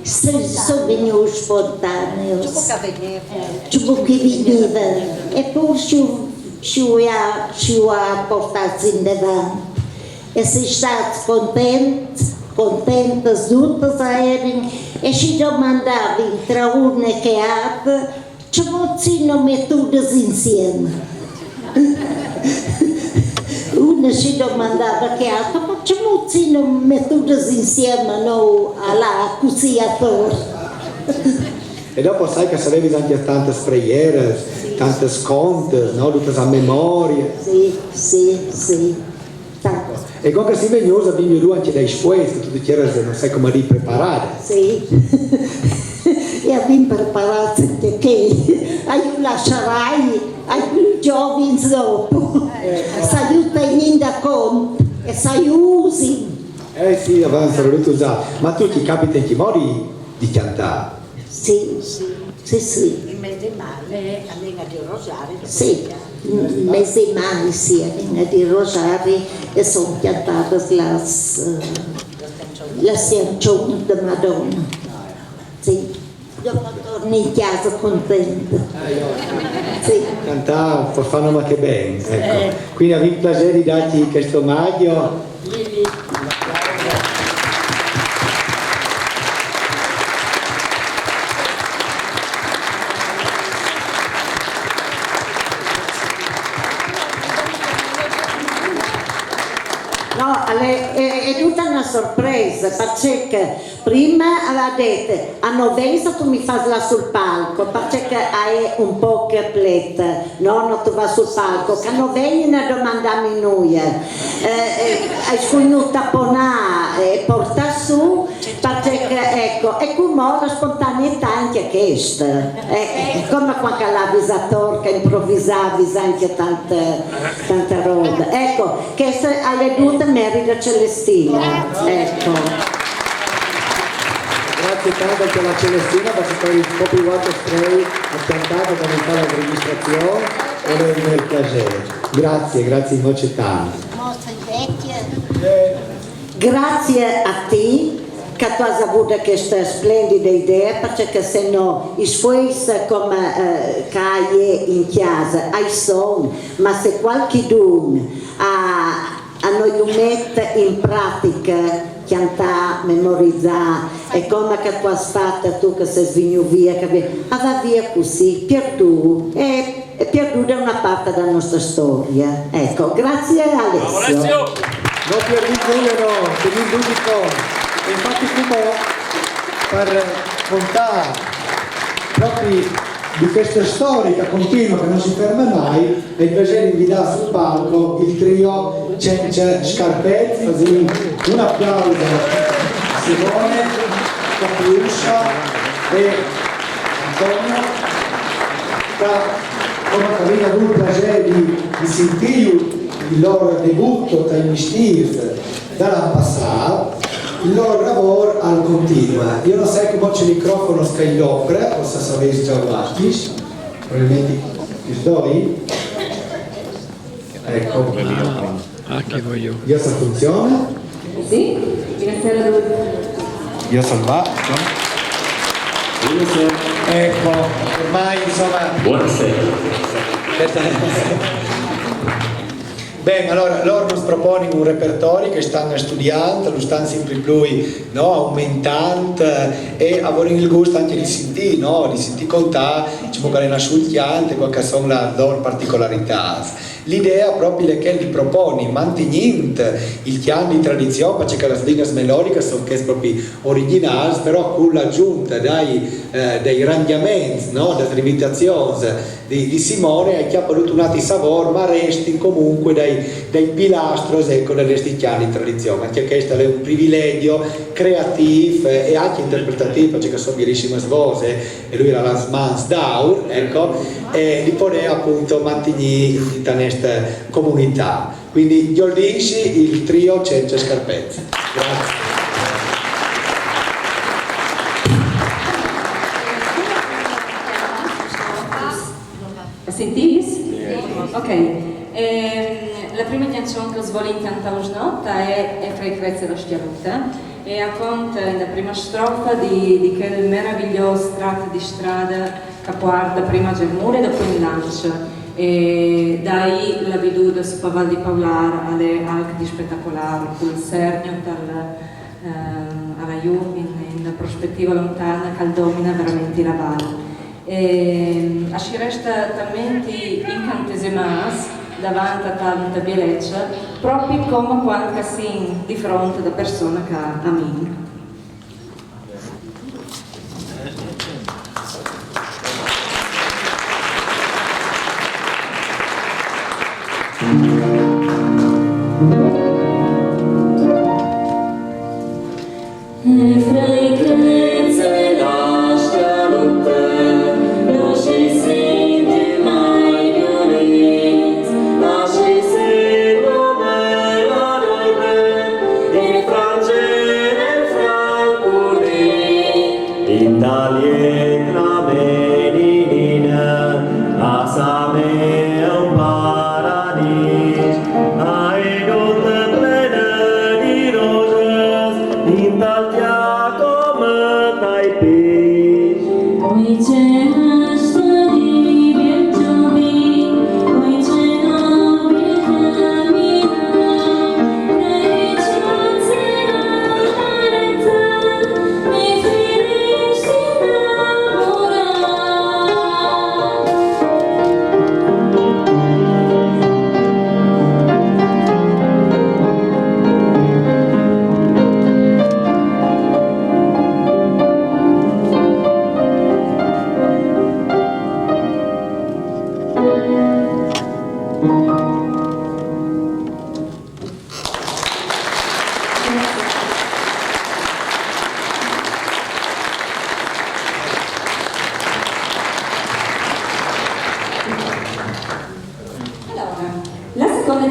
Sono venuti spontanei, come che venivano, e poi ci ha portato in davanti. E si stati contentas tutte erano, e ci domandavi tra una e l'altra, come si non mettuti insieme? Una ci domandava che l'altra, ma come si non mettuti insieme, no, alla così a E dopo sai che sarevi anche tante preghiere, tante conte, no? Tutte a memoria. Sì. E quando si vegnosa vinci anche dai spuesti, tu ti chiedi non sai come ripreparare. Sì. E abbiamo preparato che io lascerai ai giovani dopo. Sai tenendo da conto e sai usi. Sì, avanzano tutti usati. Ma tu ti capita in che modi di cantare? Sì. Il mese di male, allena di Rosario. Sì, il mese di male sì, allena di Rosario e sono cantate le canzoni di Madonna. Sì. Dopo torno in casa contenta. Sì. Cantare per fare ma che bene, ecco. Quindi avevi il piacere di darti questo omaggio. No, è tutta una sorpresa perché prima aveva detto a novembre tu mi fai là sul palco perché hai un po' completa, no? Tu vai sul palco, che a novembre ne domandiamo noi, hai sconosciuto a ponare e porta su perché ecco Ecco, e con la spontaneità anche questa. Come quando l'avvisator che improvvisavi anche tanta roba. Ecco, questa alle due merita Celestina. Ecco. Grazie tanto anche alla Celestina per fare il copyright spray affiancato con il fare la registrazione e il piacere. Grazie in voce tanto. Grazie a te che tu hai avuto questa splendida idea, perché se no i sfuis come che in chiesa ai son, ma se qualcuno a noi mette in pratica cantare, memorizzare, e come che tu hai fatto tu che sei venuto via, che va via così, per tu, e perduta una parte della nostra storia. Ecco, grazie Alessio. Non più risolvero, per il giudico, infatti come per contare proprio di questa storia continua che non si ferma mai, è il piacere di invitare sul palco il trio Cence Scarpezzi, un applauso a Simone, Capriuscia e Antonio, come aveva avuto il piacere di sentire il loro debutto tra i Mistirs dall'anno passato, il loro lavoro al continua. Io non so come c'è il microfono scagliopre, o se sapete già guardi, probabilmente il doi. Ecco. Anche voglio. Io so funziona? Sì, buonasera a tutti. Io sono Marco. Ecco, ormai insomma. Buonasera. Bene, allora loro ci propongono un repertorio che stanno studiando, lo stanno sempre più aumentando e avranno il gusto anche di sentire, di sentire contare, diciamo che è una sciulchiante, qualche sono la loro particolarità. L'idea proprio è che li proponi mantenendo il chiamo di tradizione, perché le lingue melodiche sono proprio originali, però con l'aggiunta dei randiamenti, delle limitazioni di Simone, che ha avuto un altro sapore, ma resti comunque dei pilastri delle chiami di tradizione. Anche questo è un privilegio creativo e anche interpretativo, perché sono bellissime voci e lui era la Mans d'Aur, ecco, e li poteva appunto mantenere in questa comunità. Quindi gli Oldinci, il trio Cence Scarpezzi. Grazie. Sentís? Ok. La prima canzone che voglio cantare oggi è Frequenza da Schiaruta e racconta la prima strofa di quel meraviglioso tratto di strada che guarda prima Germore e dopo in Lancia. E dai la veduta su Paval di Paular alle anche di spettacolare, col Sernio alla Juve in prospettiva lontana che domina veramente la valle. A ci resta talmente incantesemato davanti a tanta bellezza, proprio come quando si di fronte da persona che a me. Oh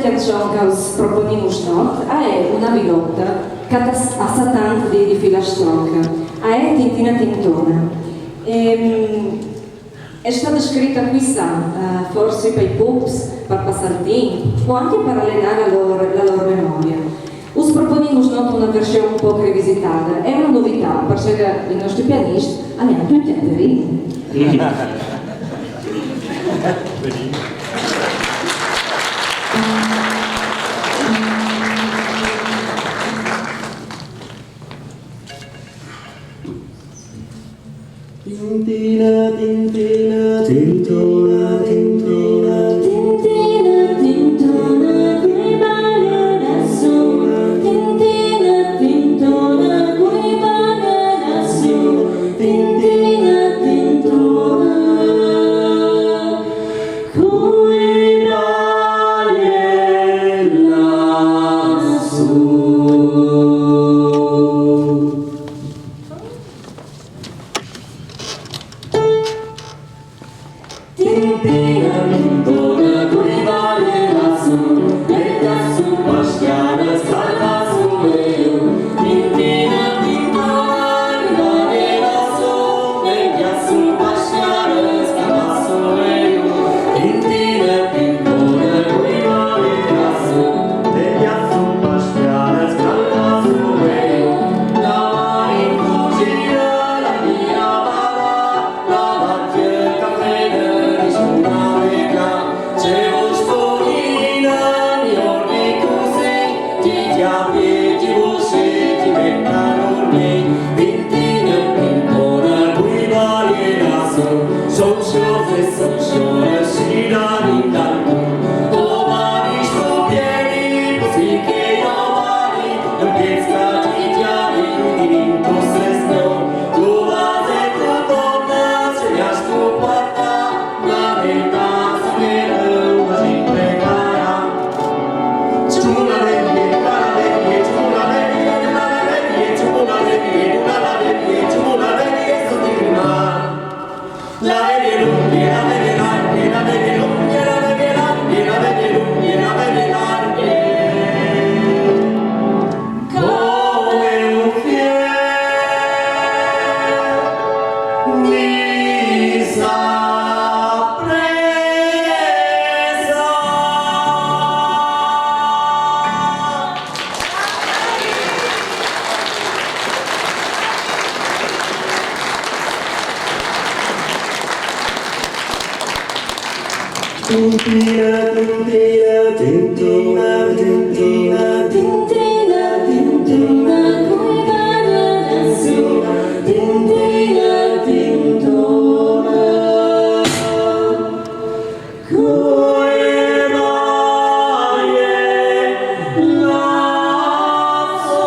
canzone che proponiamo not è una vilotta che ha tanto di filastrocca, è Tintina Tintona. È stata scritta qui forse per i pups, per passare il tempo o anche per allenare la loro memoria. Us proponiamo una versione un po' rivisitata, è una novità perché i nostri pianisti hanno anche un chiacchierino. Tintina, tintina, tintona, tintona, tintina, tintona, qui balla lassù. Tintina, tintona, qui balla lassù. Tintina, tintona, qui balla lassù. Tintina, tintina, tintina, tintina, tintina, tintina, qui balla lassù. Tintina, tintona, qui balla lassù.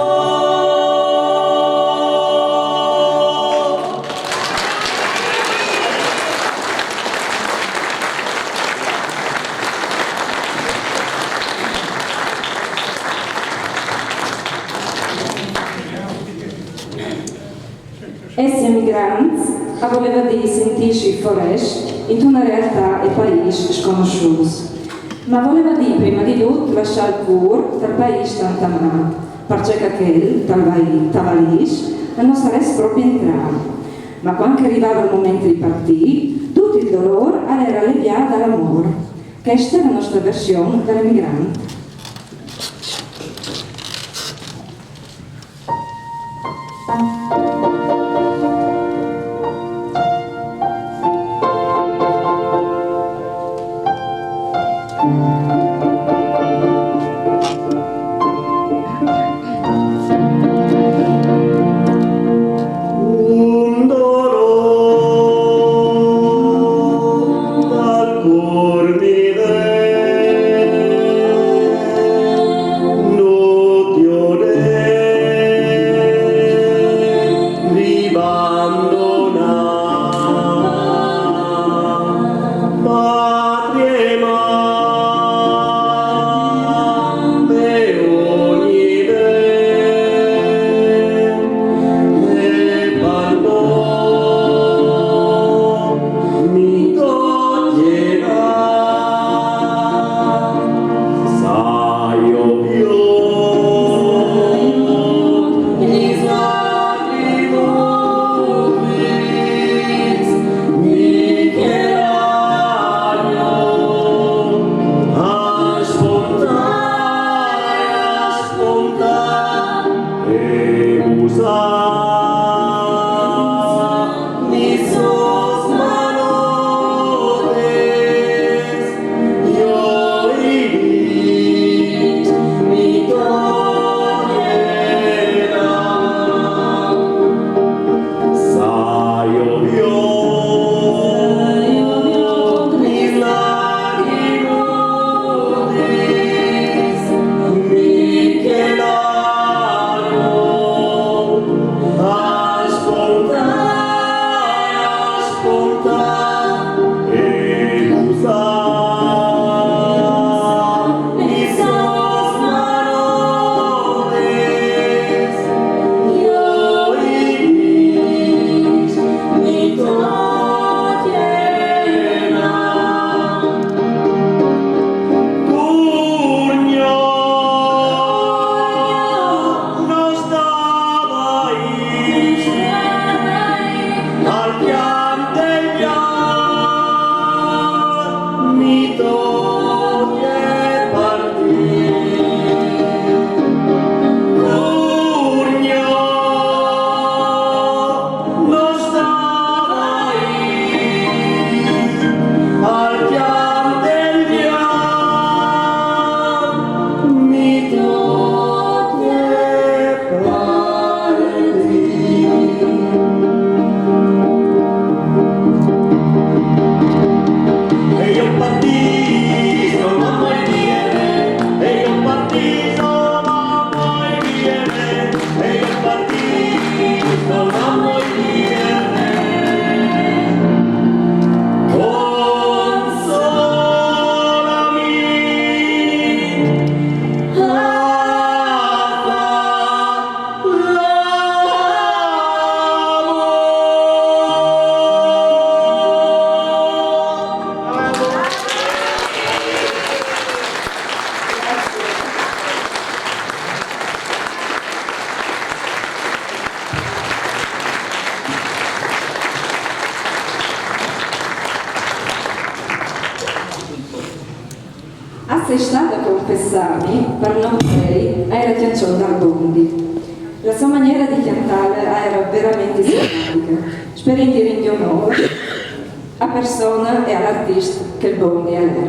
Essere migranti voleva dire sentirsi forest in una realtà e paese sconosciuti, ma voleva dire prima di tutto lasciare il cuore del paese tanto amato, perché quel tavalis non sarà proprio entrato. Ma quando arrivava il momento di partire, tutto il dolore era alleviato dall'amore. Questa è la nostra versione dell'emigrante. Al cuor mi Sei stata a confessarmi, per non lei, era chiacciata al bondi. La sua maniera di cantare era veramente simpatica. Spero in dire in onore a persona e all'artista che il bondi era.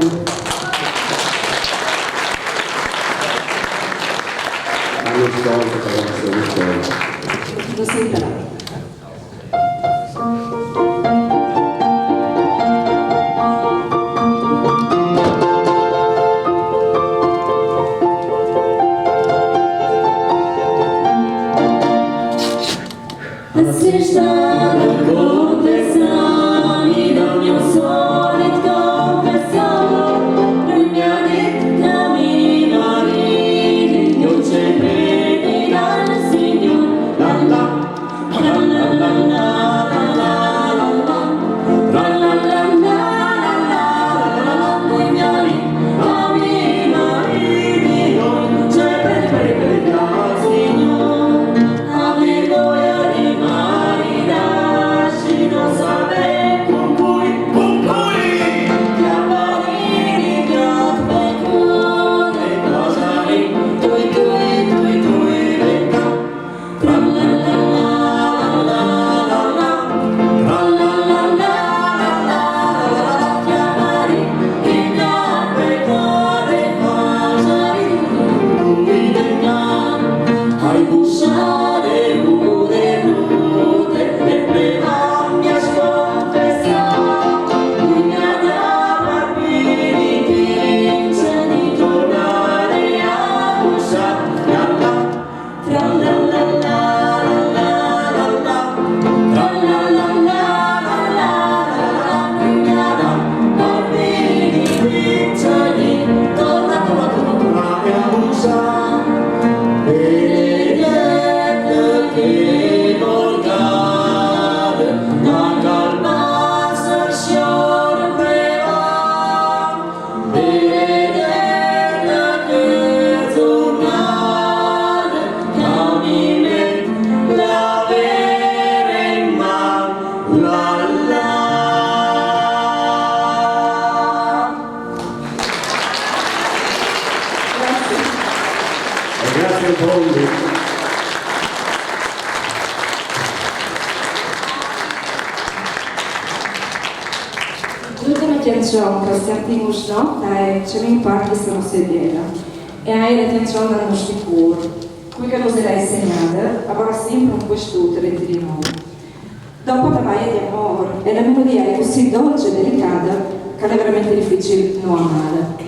Lo sentirà. Sei stata a confessarmi dal mio solito confessore, lui mi ha detto cammina lì, io ci credi dal Signore, la la la la la la la la la la, lui mi ha detto cammina lì, io ci credi dal Signore, avevo non sapevo con cui chiamare piatto con le cose lì, tui vecchia, tra la la la la la la, tra la la la la la, chiamare il piatto con le cose lì, tui vecchia, hai bussato rude e prima benedetto che canção que se artimos não é chamem parte dessa nossa ideia. É a canção da nossa cor. Qui che nos era insegnata, avrà sempre un quest'utero di noi. Dopo la baia di amore, e la melodia è così dolce e delicata che è veramente difficile non amare.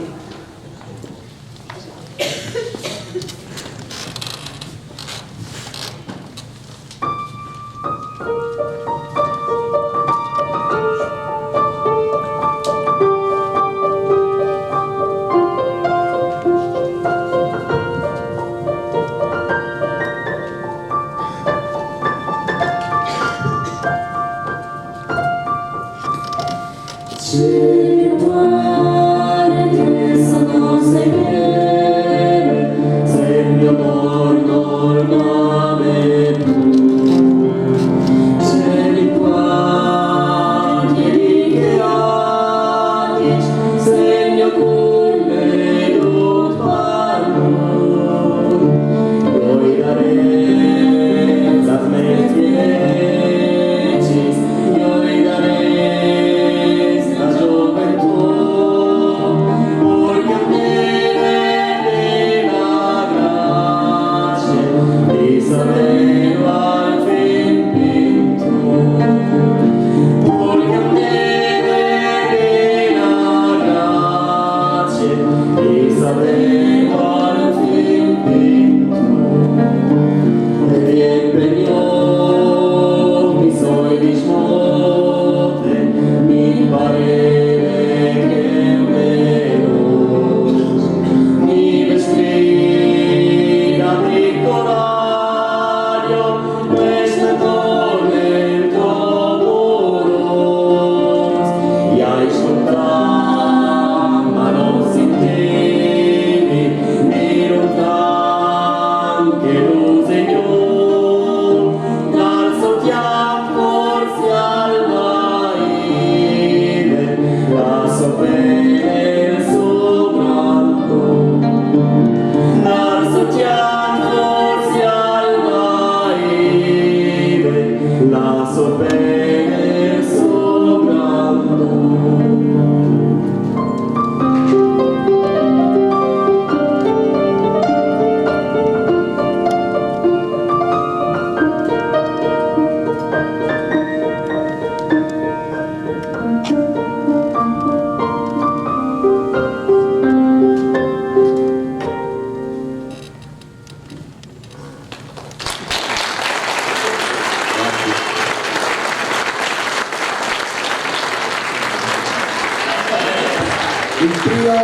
Il trio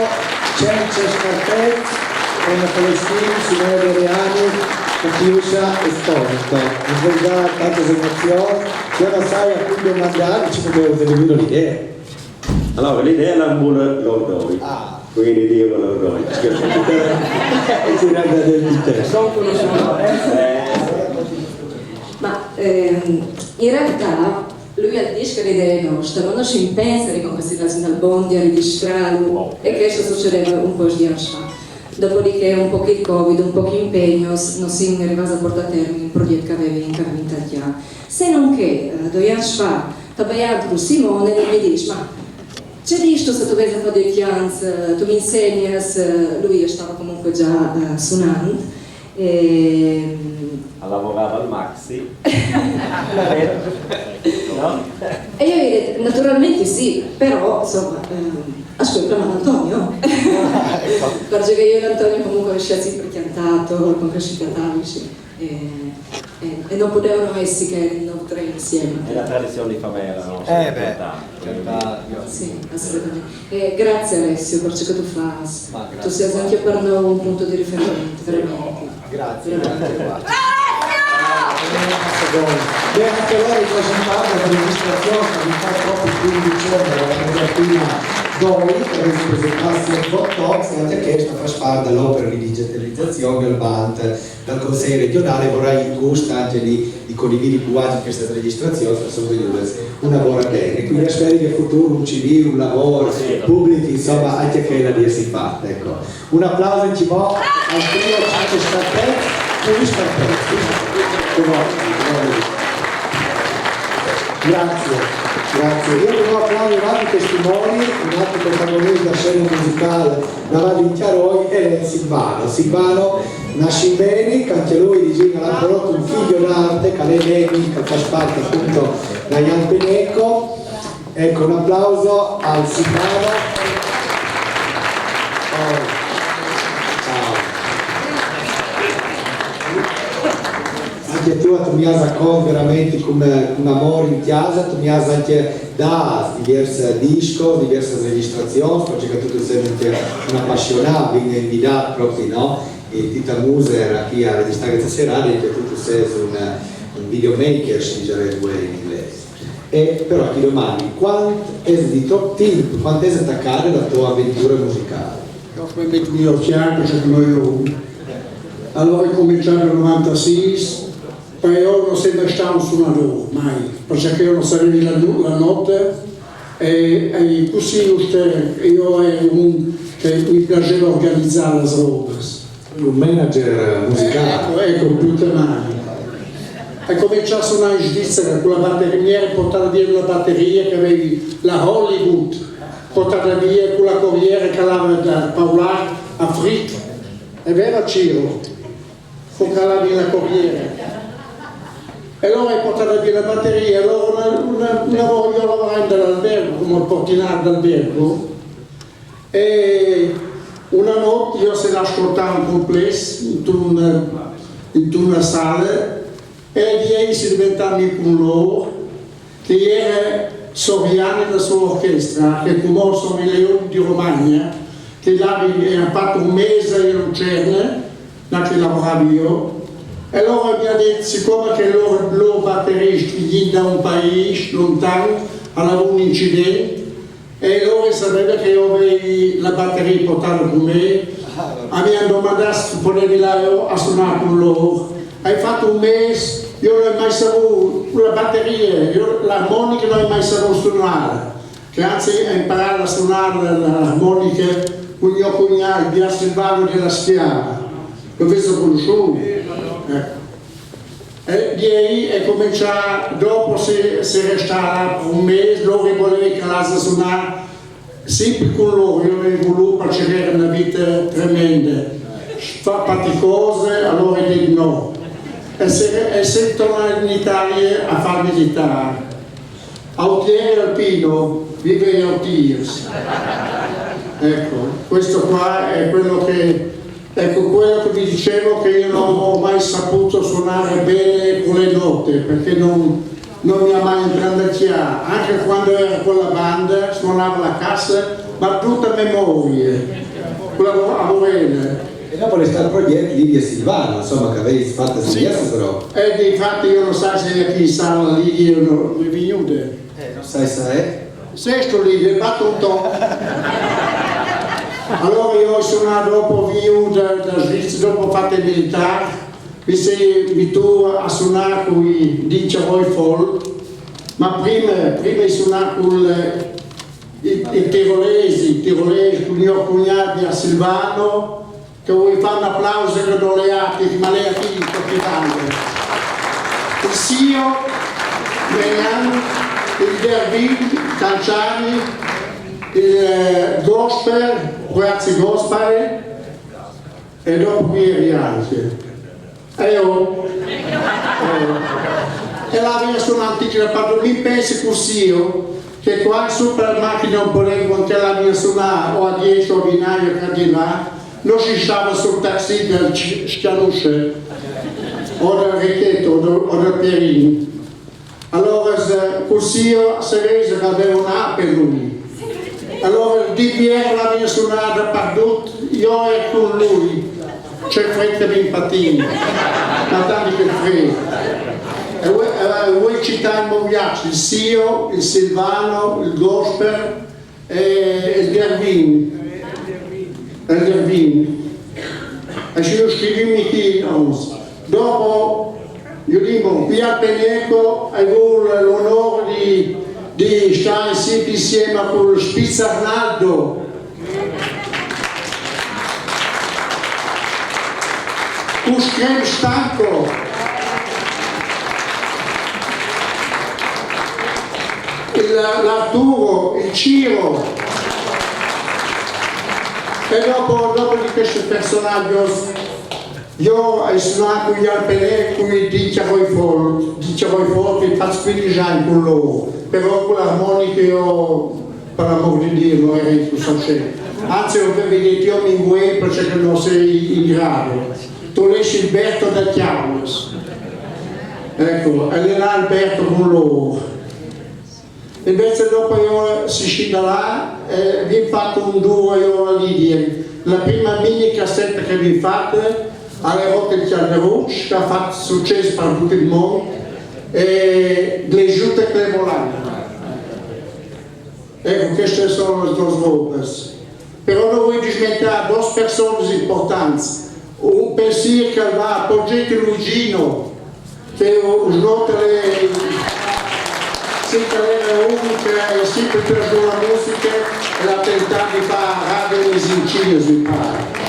Cerce Scarpet con Palestini, Simone Veriani, Catiuscia e Stonito. Mi sono già tante emozioni, io non sai a cui domandare, ci potevo vedere l'idea. Allora, l'idea è l'ambula Lordoi, quindi Dio Lordoi. E si rende del te. Sono conosciuto. Ma in realtà lui ha detto che l'idea è nostra, ma non ci pensa con questi nazionali bondi a registrarlo e questo succedeva un po' di anni fa. Dopodiché un po' di Covid, un po' di impegno, non si è arrivato a portare a termine il progetto che aveva in Italia. Se non che, 2 anni fa, parlando con Simone e mi dice, ma c'è visto se tu vedi a fare 2 anni, tu mi insegni, lui stava comunque già suonando. Lavorava al Maxi. No? E io gli ho detto, naturalmente sì, però insomma, ascolta, ma Antonio, perché io e Antonio comunque ci abbiamo sempre cantato, con crescita Tavici e non potevano essere che non tre insieme. È la tradizione di famiglia, no? Sì, assolutamente. Grazie Alessio per ciò che tu fai. Tu sei anche per noi un punto di riferimento, veramente. Grazie. E anche lei faceva parte della registrazione di fare proprio 15 giorni della copertina Doi per presentarsi al Fotox e anche questo fa parte dell'opera di digitalizzazione del BANT dal Consiglio regionale. Vorrei anche di condividere con questa registrazione, sono una buona bene. Quindi spero che in futuro un CV, un lavoro, pubblici, insomma anche quella di essere fatta. Ecco. Un applauso in cibo al trio Cerce Scarpet e gli Scarpet. Grazie. Grazie. Io devo applaudire vari testimoni, un altro protagonista scena musicale da Radio Inchiaroi è Silvano. Silvano nasce in Beni, che anche lui di Gino l'ha prodotto un figlio d'arte, che è Nemi, che fa parte appunto da Jan Peneco. Ecco, un applauso al Silvano. Anche tu mi hai raccontato veramente come un amore in chiesa, tu mi hai anche da diverse disco, diverse registrazioni, perché tu sei un appassionato, vieni invitato proprio, no? E Tita Muser qui a registrare questa serata e tu sei un videomaker, si dice in inglese. E però ti domandi, quanto è di top team, quanto è attaccare la tua avventura musicale? Come mettermi al fianco, c'è come io. Allora ho cominciato nel 96, poi io non sempre stato un suonatore, mai, perché io non sapevo la notte e così io ero che mi piaceva organizzare le robe. Un manager musicale? Ecco, più che mai. E cominciato a suonare in Svizzera con la batteria, mi ero portato via una batteria che avevi la Hollywood, portata via con la corriere che andava da Paolar a Frick, è vero Ciro? Con calavi la corriere. E allora hai portato via la batteria, allora una volta io lavoravo all'albergo, come portinato d'albergo, e una notte io se l'ascoltavo un complesso in una sala e di lei si diventava con loro, che era Soriani della sua orchestra, che come sono i Leoni di Romagna, che aveva fatto un mese in Lucerne, da che lavoravo io. E allora mi ha detto, siccome che loro batteristi gli da un paese lontano, hanno un incidente, e loro sapevano che io avevo la batteria portata con me, mi hanno domandato se potevi là a suonare con loro. Hai fatto un mese, io non ho mai saputo la batteria, l'armonica non ho mai saputo suonare, che anzi ho imparato a suonare l'armonica con mio cognato, Via Silvano della Schiava, che avevo conosciuto. E di lì è cominciato, dopo si restava un mese, loro volevano che la suonare sempre con loro, io avevo voluto perché era una vita tremenda, fa faticosa, allora ho detto no. E se tornare in Italia a fare militare. Autiere alpino, vive in Autiers. Ecco, questo qua è quello che vi dicevo, che io non ho mai saputo suonare bene con le note, perché non mi ha mai imprendacchiato. Anche quando ero con la banda, suonavo la cassa, ma tutta memoria, a Morena. E dopo resta il progetto Lidia Silvano, insomma, che avevi fatto diverse però. E infatti io non so se chi sa la Lidia non è venuta. Non sai se è? Sesto Lidia, è battuto. Allora io sono suonato dopo venuto da Svizzera, dopo ho fatto il militare, mi sei abituato a suonare con i Dinceroi Folk, ma prima di suonare con i tirolesi, con mio cognato a Silvano, che vuoi fare un applauso che non le ha, ma lei ha finito il Sio, Melian, il Dervin, Canciani, il Gospel, grazie Gospel, e dopo qui eri anche. E l'avevo suonato antico da parte, mi pensi così che qua in supermarket non potevo anche la mia suonare, o a 10 o binario che di là, non si stava sul taxi del Schianusce o del Ricchetto o del Pierini. Allora così si rese che aveva un'ape lui. Allora di Piero l'aveva suonata perduto, io ero con lui, c'è freddo in pattini, ma tanto che freddo. E voi citammo il Sio, il Silvano, il Gospel e il Dervin. E ci scrivimmo qui dopo io dico qui a Peneco avevo l'onore di stare sempre insieme con lo Spitz Arnaldo, con Screm Stanco l'Arturo, il Ciro, e dopo di questi personaggi io ho suonato gli Alpenè come dicevo forte, faccio 15 anni con loro, però con l'armonica io, per l'amor di Dio, non ero in successo. Anzi, io mi vuoi perché non sei in grado. Tu lasci Alberto da Chiaus, ecco, e là Alberto con loro. Invece dopo io si scende là e vi ho fatto un duo io a Lidia. La prima mini cassetta che vi fate alle volte di Chiaverucci, che ha fatto successo per tutto il mondo, e le giute Clevolante. Ecco, queste sono le due roupas. Però non voglio dimenticare due persone importanti. Un pensiero che va a Progetto Lugino, che snotte sempre era unica e sempre per la musica e la tentata di fare radio e sincere sul palco.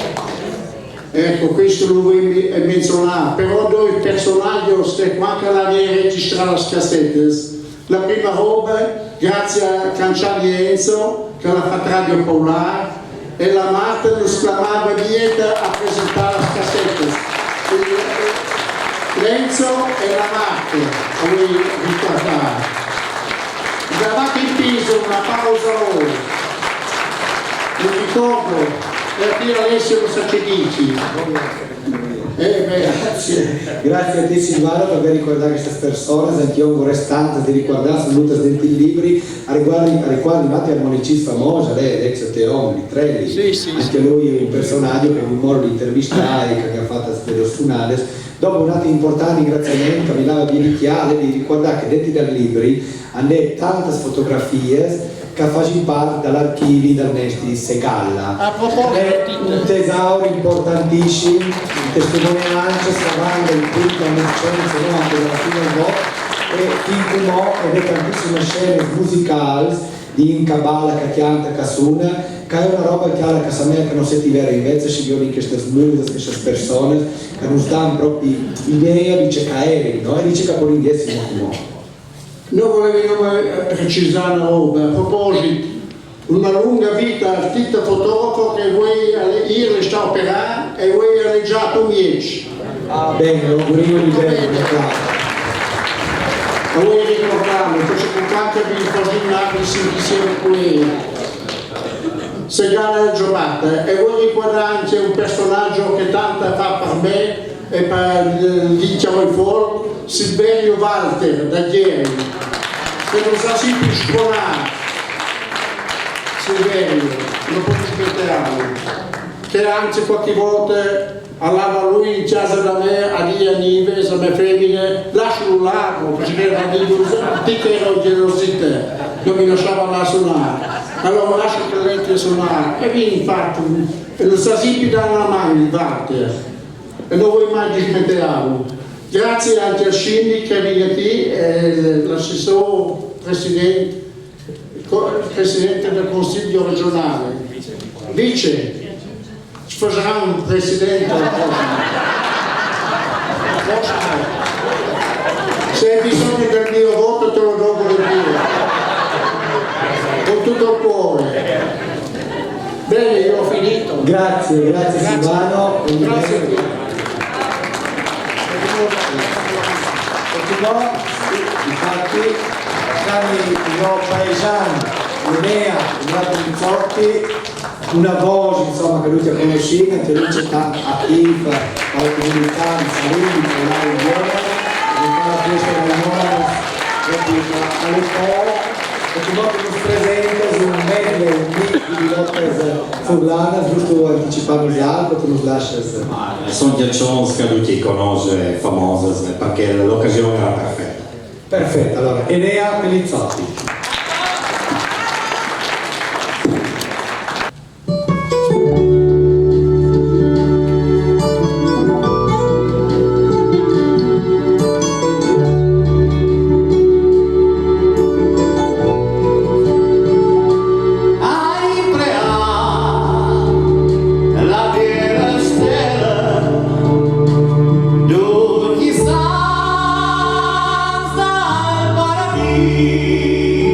Ecco, questo lo voglio menzionare, però due personaggi che anche la mia registrare le cassette. La prima roba, grazie a Canciani Enzo, che l'ha fatto Radio Popolare, e la Marta lo esclamava dieta a presentare le cassette. Renzo e la Marta, a voi ricordare. Davate in piso una pausa loro, non ricordo, per dire Alessio lo sacerdoti. Grazie a te Silvano per aver ricordato queste persone, anche io vorrei tanto di ricordare sono tutti dentro i libri a riguardo Matti armonicisti famosi, l'ex Teon, Vitrelli, sì. Anche lui è un personaggio che mi moro di intervistare, che ha fatto delle sunades. Dopo un altro importante ringraziamento mi dava di chiare di ricordare che dentro dai libri hanno tante fotografie che fanno parte dall'archivio del Nesti Segalla. A proposito, è un tesoro importantissimo, un testimonianza stravando il punto a Mercenza, no, anche dalla fine del e filmò ed è tantissime scene musicali di Incabala, Cacchianta, Cassuna, che è una roba chiara che a me che non si vera invece si vede in queste musiche, queste persone che non danno proprio idea di che aerei, no? E dice che poi indietro come noi volevamo precisare una roba, a proposito, una lunga vita artista fotografo che voi ieri sta operando e voi avete già un 10. Ah bene, lo volevo dire. A voi ricordarlo, perché con anche vi immaginate insieme con lei. Se gana la giornata e voi ricordate anche un personaggio che tanto fa per me e per diciamo il fuoco, Silverio Walter da ieri, che non sa sempre suonare. Silverio, non posso aspettare, che anzi qualche volta allava lui in casa da me a dire a Nives, a me femmine, lascialo là, perché era ero gelosità, non mi lasciava là suonare. Allora lascio che lei suonare e vieni infatti, e non sa sempre dare la mano il Walter, e non vuoi mai dismetterlo. Grazie anche a Scindy che viene qui, l'assessore presidente del Consiglio regionale. Vice, ci farà un presidente alla prossima. Se hai bisogno del mio voto te lo do volentieri. Con tutto il cuore. Bene, io ho finito. Grazie Silvano. Grazie a te. Infatti, i nostri paesani, Enea, Renato Bizzotti, una voce insomma che lui ti ha conosciuto, anche lui c'è tanto attiva alla comunità di Salini, di Polare in Buona, che fa la festa dell'amore, all'Europa, e ti voglio un presente su un medley, un mix di Lopez Furlana, giusto anticipando l'altro, tu non lasci. Sono canzoni che lui conosce, famose, perché l'occasione era perfetta. Perfetto, allora, Enea Pelizzotti. Paradiso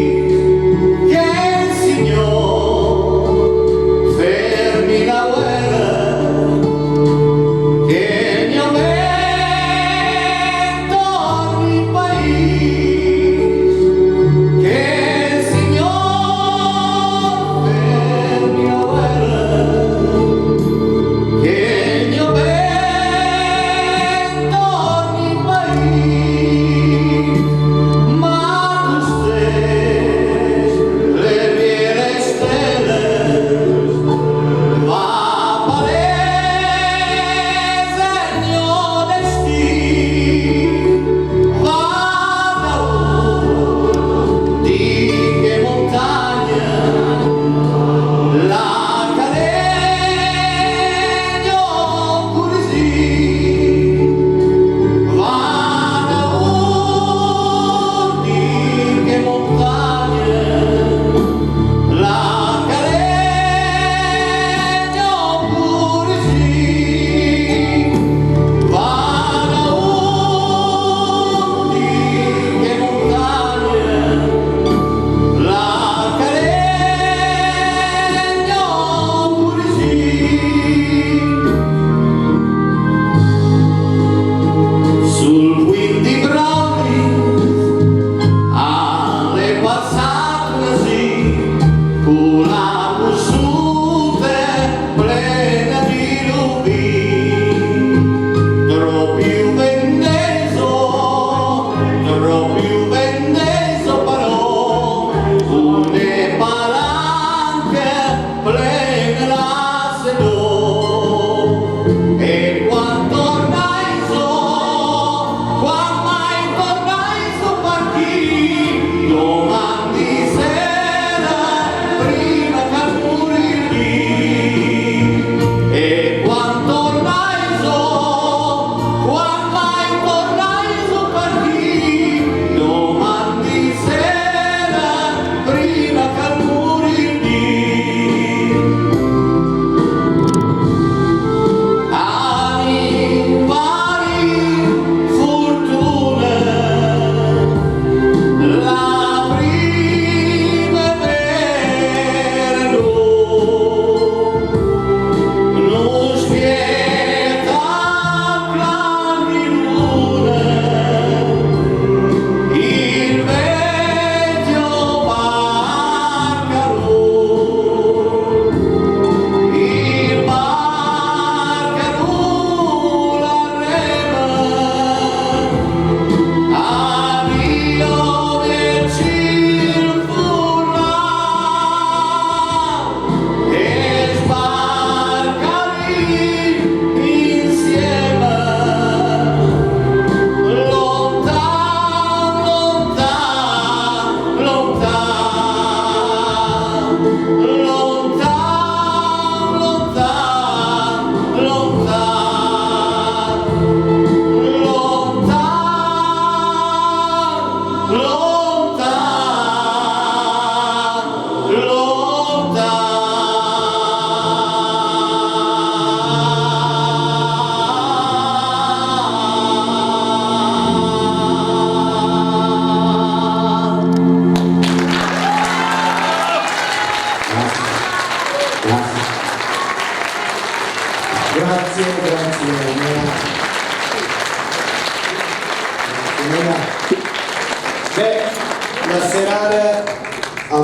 La serata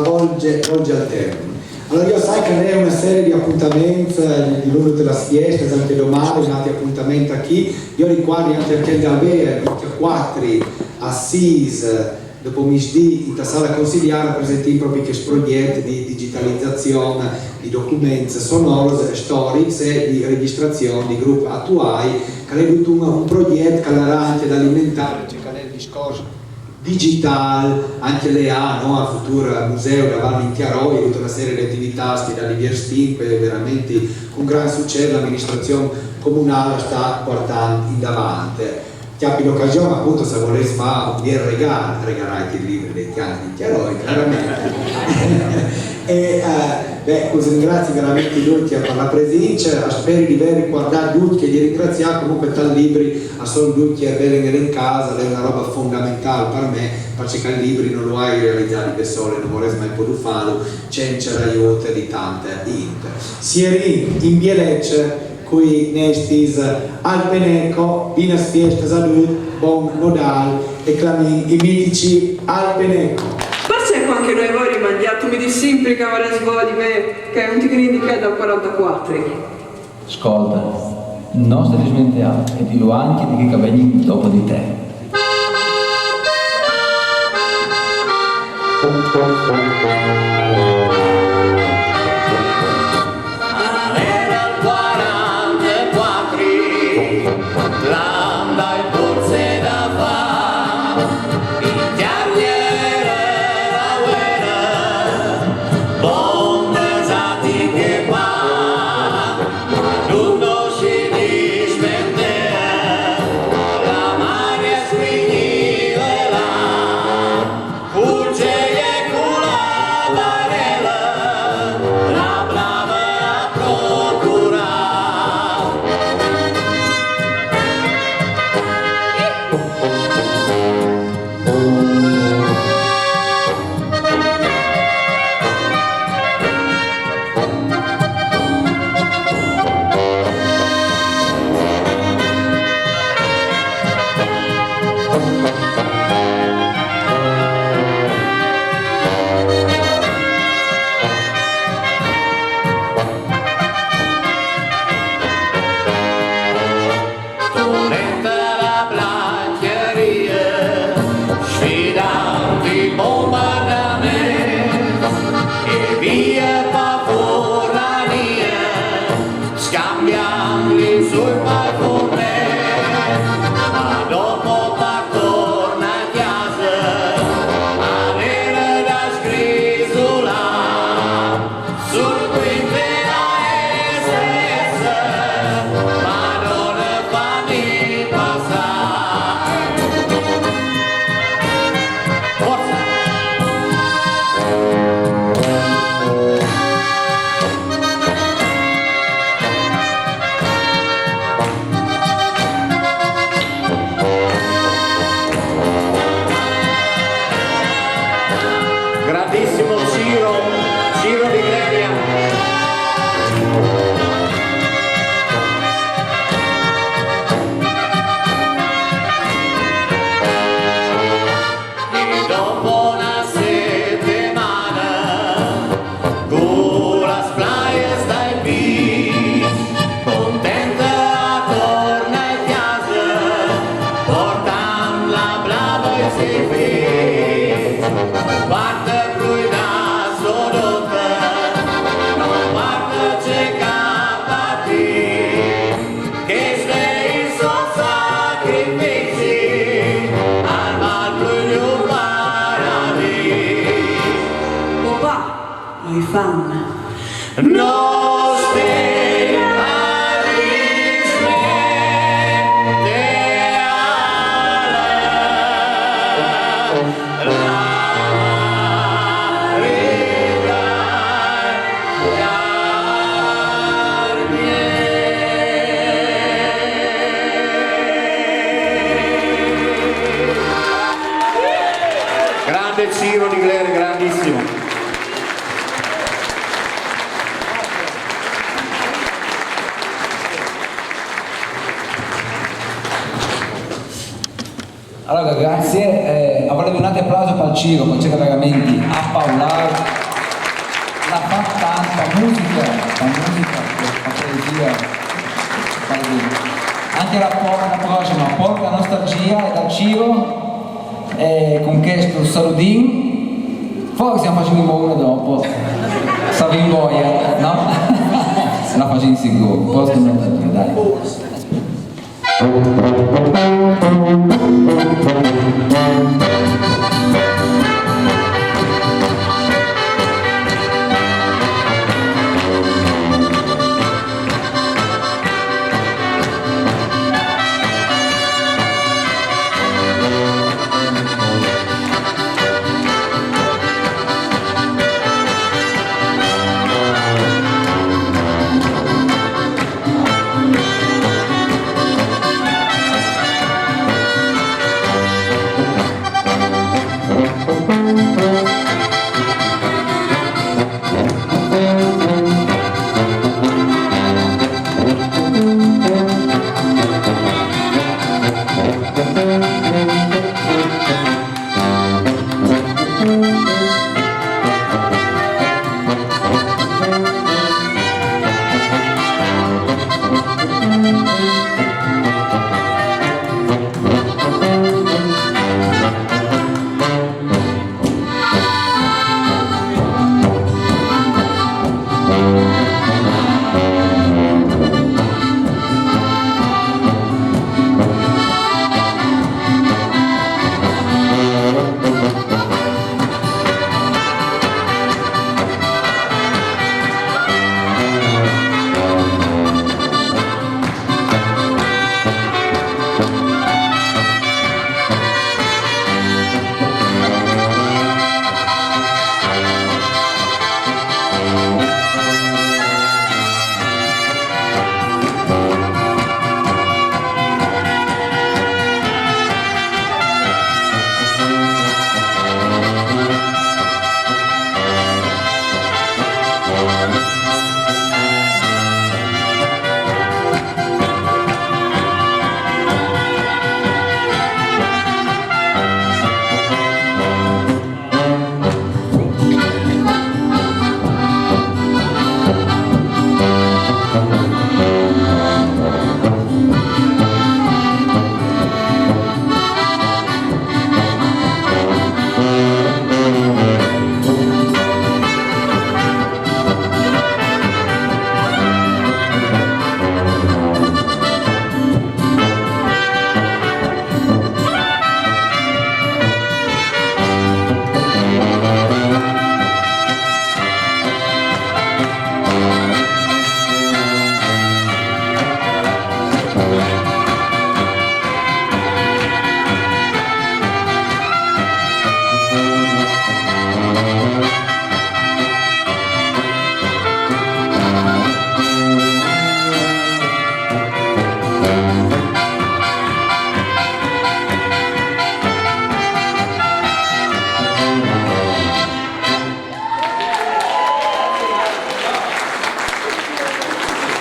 volge al termine. Allora io sai che è una serie di appuntamenti di lungo della fiesta, anche domani, altri appuntamenti qui. Io ricordo anche perché da il 24 a 6 dopo misdì in sala consigliare presenti proprio che progetti di digitalizzazione di documenti sonori, storici e di registrazione di gruppi attuali, che è un progetto che era anche da alimentare, cioè che è il discorso digital, anche lei ha no? Al futuro museo da Valle in Chiaroi, tutta una serie di attività da Livier Stimpe, veramente con gran successo l'amministrazione comunale sta portando in davanti. Chiappi l'occasione appunto se volessi fare un bel regalo, regalare i libri dei Chiani di Chiaroi, chiaramente. E così ringrazio veramente tutti per la presenza, spero di aver ricordato tutti e di ringraziare comunque tal libri a solo tutti a avere in casa, è una roba fondamentale per me, perché i libri non lo hai realizzato da solo, non vorrei mai potuto farlo, c'è l'aiuto di tante int. Sierin in Bielecce, qui nestis Alpeneco, Binas Fiesta Salud, Bon Nodal e Clamin, i mitici Alpeneco. Forse anche noi voi rimandiamo, mi di sempre che ora svoli me, che non ti credi che è da 44. Ascolta, non stai smentendo e dillo anche di che cabelli dopo di te. Grande Ciro di Glere, grandissimo. Allora, grazie. Volevo un altro applauso per il Ciro, perché veramente a Paolaro la fa tanta musica, la poesia. Anche la prossima, porta nostalgia e dal Ciro, con questo saludin, forse stiamo facendo uno dopo, Savin Boia, no? La facciamo sicuro, posto nostalgia, dai.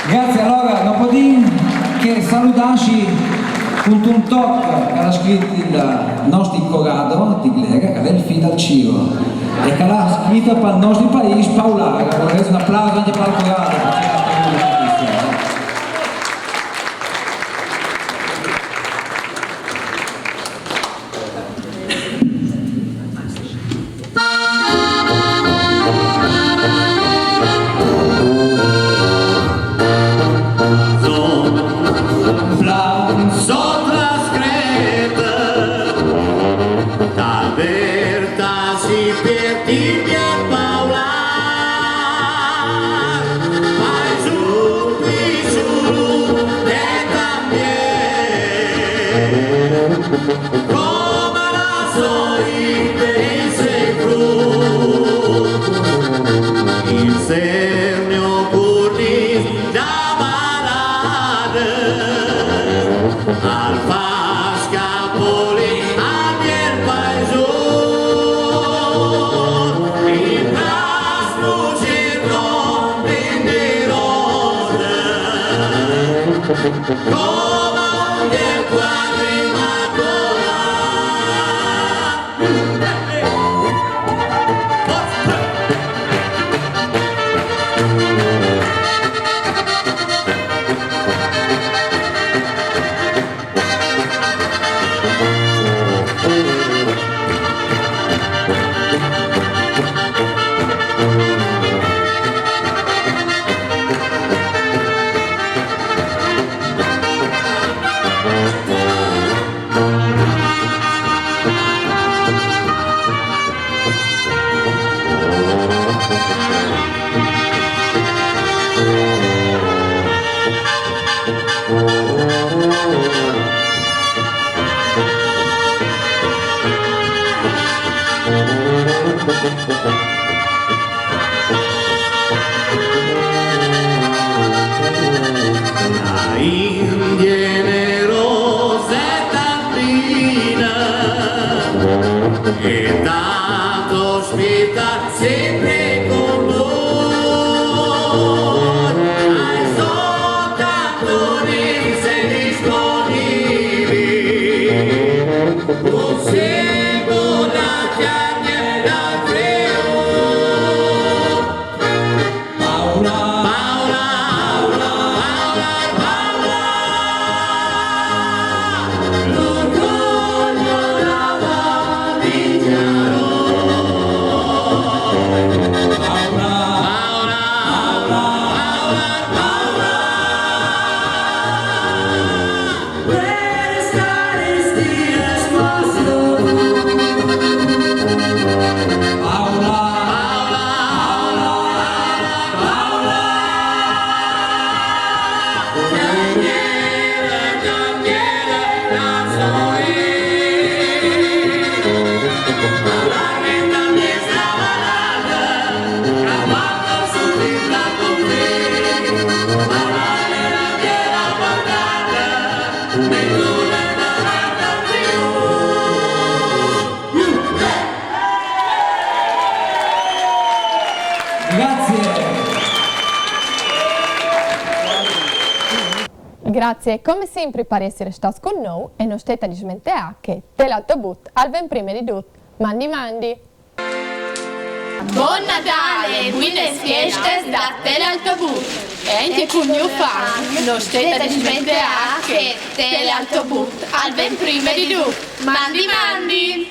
Grazie, allora, dopo che salutasci con un tocco che ha scritto il nostro Corrado di Glega, che è il figlio al Ciro, e che l'ha scritto per il nostro paese, Paolaro. Vorrei un applauso anche per il Corrado. Come del quadro immacolare e tanto ospita sempre con noi. Hai soltanto lì sei disponibili, un seguo da chiarni e da freo. Paola, Paola, Paola, Paola, l'orgoglio la valdigliano. Paola, Paola, Paola, Paola, buenas tardes, días, Paola, Paola, Paola, cambiera, cambiera la soy. La gente mi estaba larga, grabando su vida con fin. Ahora le la quiero guardada, me dura la rata frío. Grazie, come sempre per essere stati con noi e non state a smentire che Telautoboot al ben prima di tutto. Mandi mandi! Buon Natale, buone feste da Telautoboot. E anche con mio fan, non state a smettere che Telautoboot al ben prima di tutto. Mandi mandi!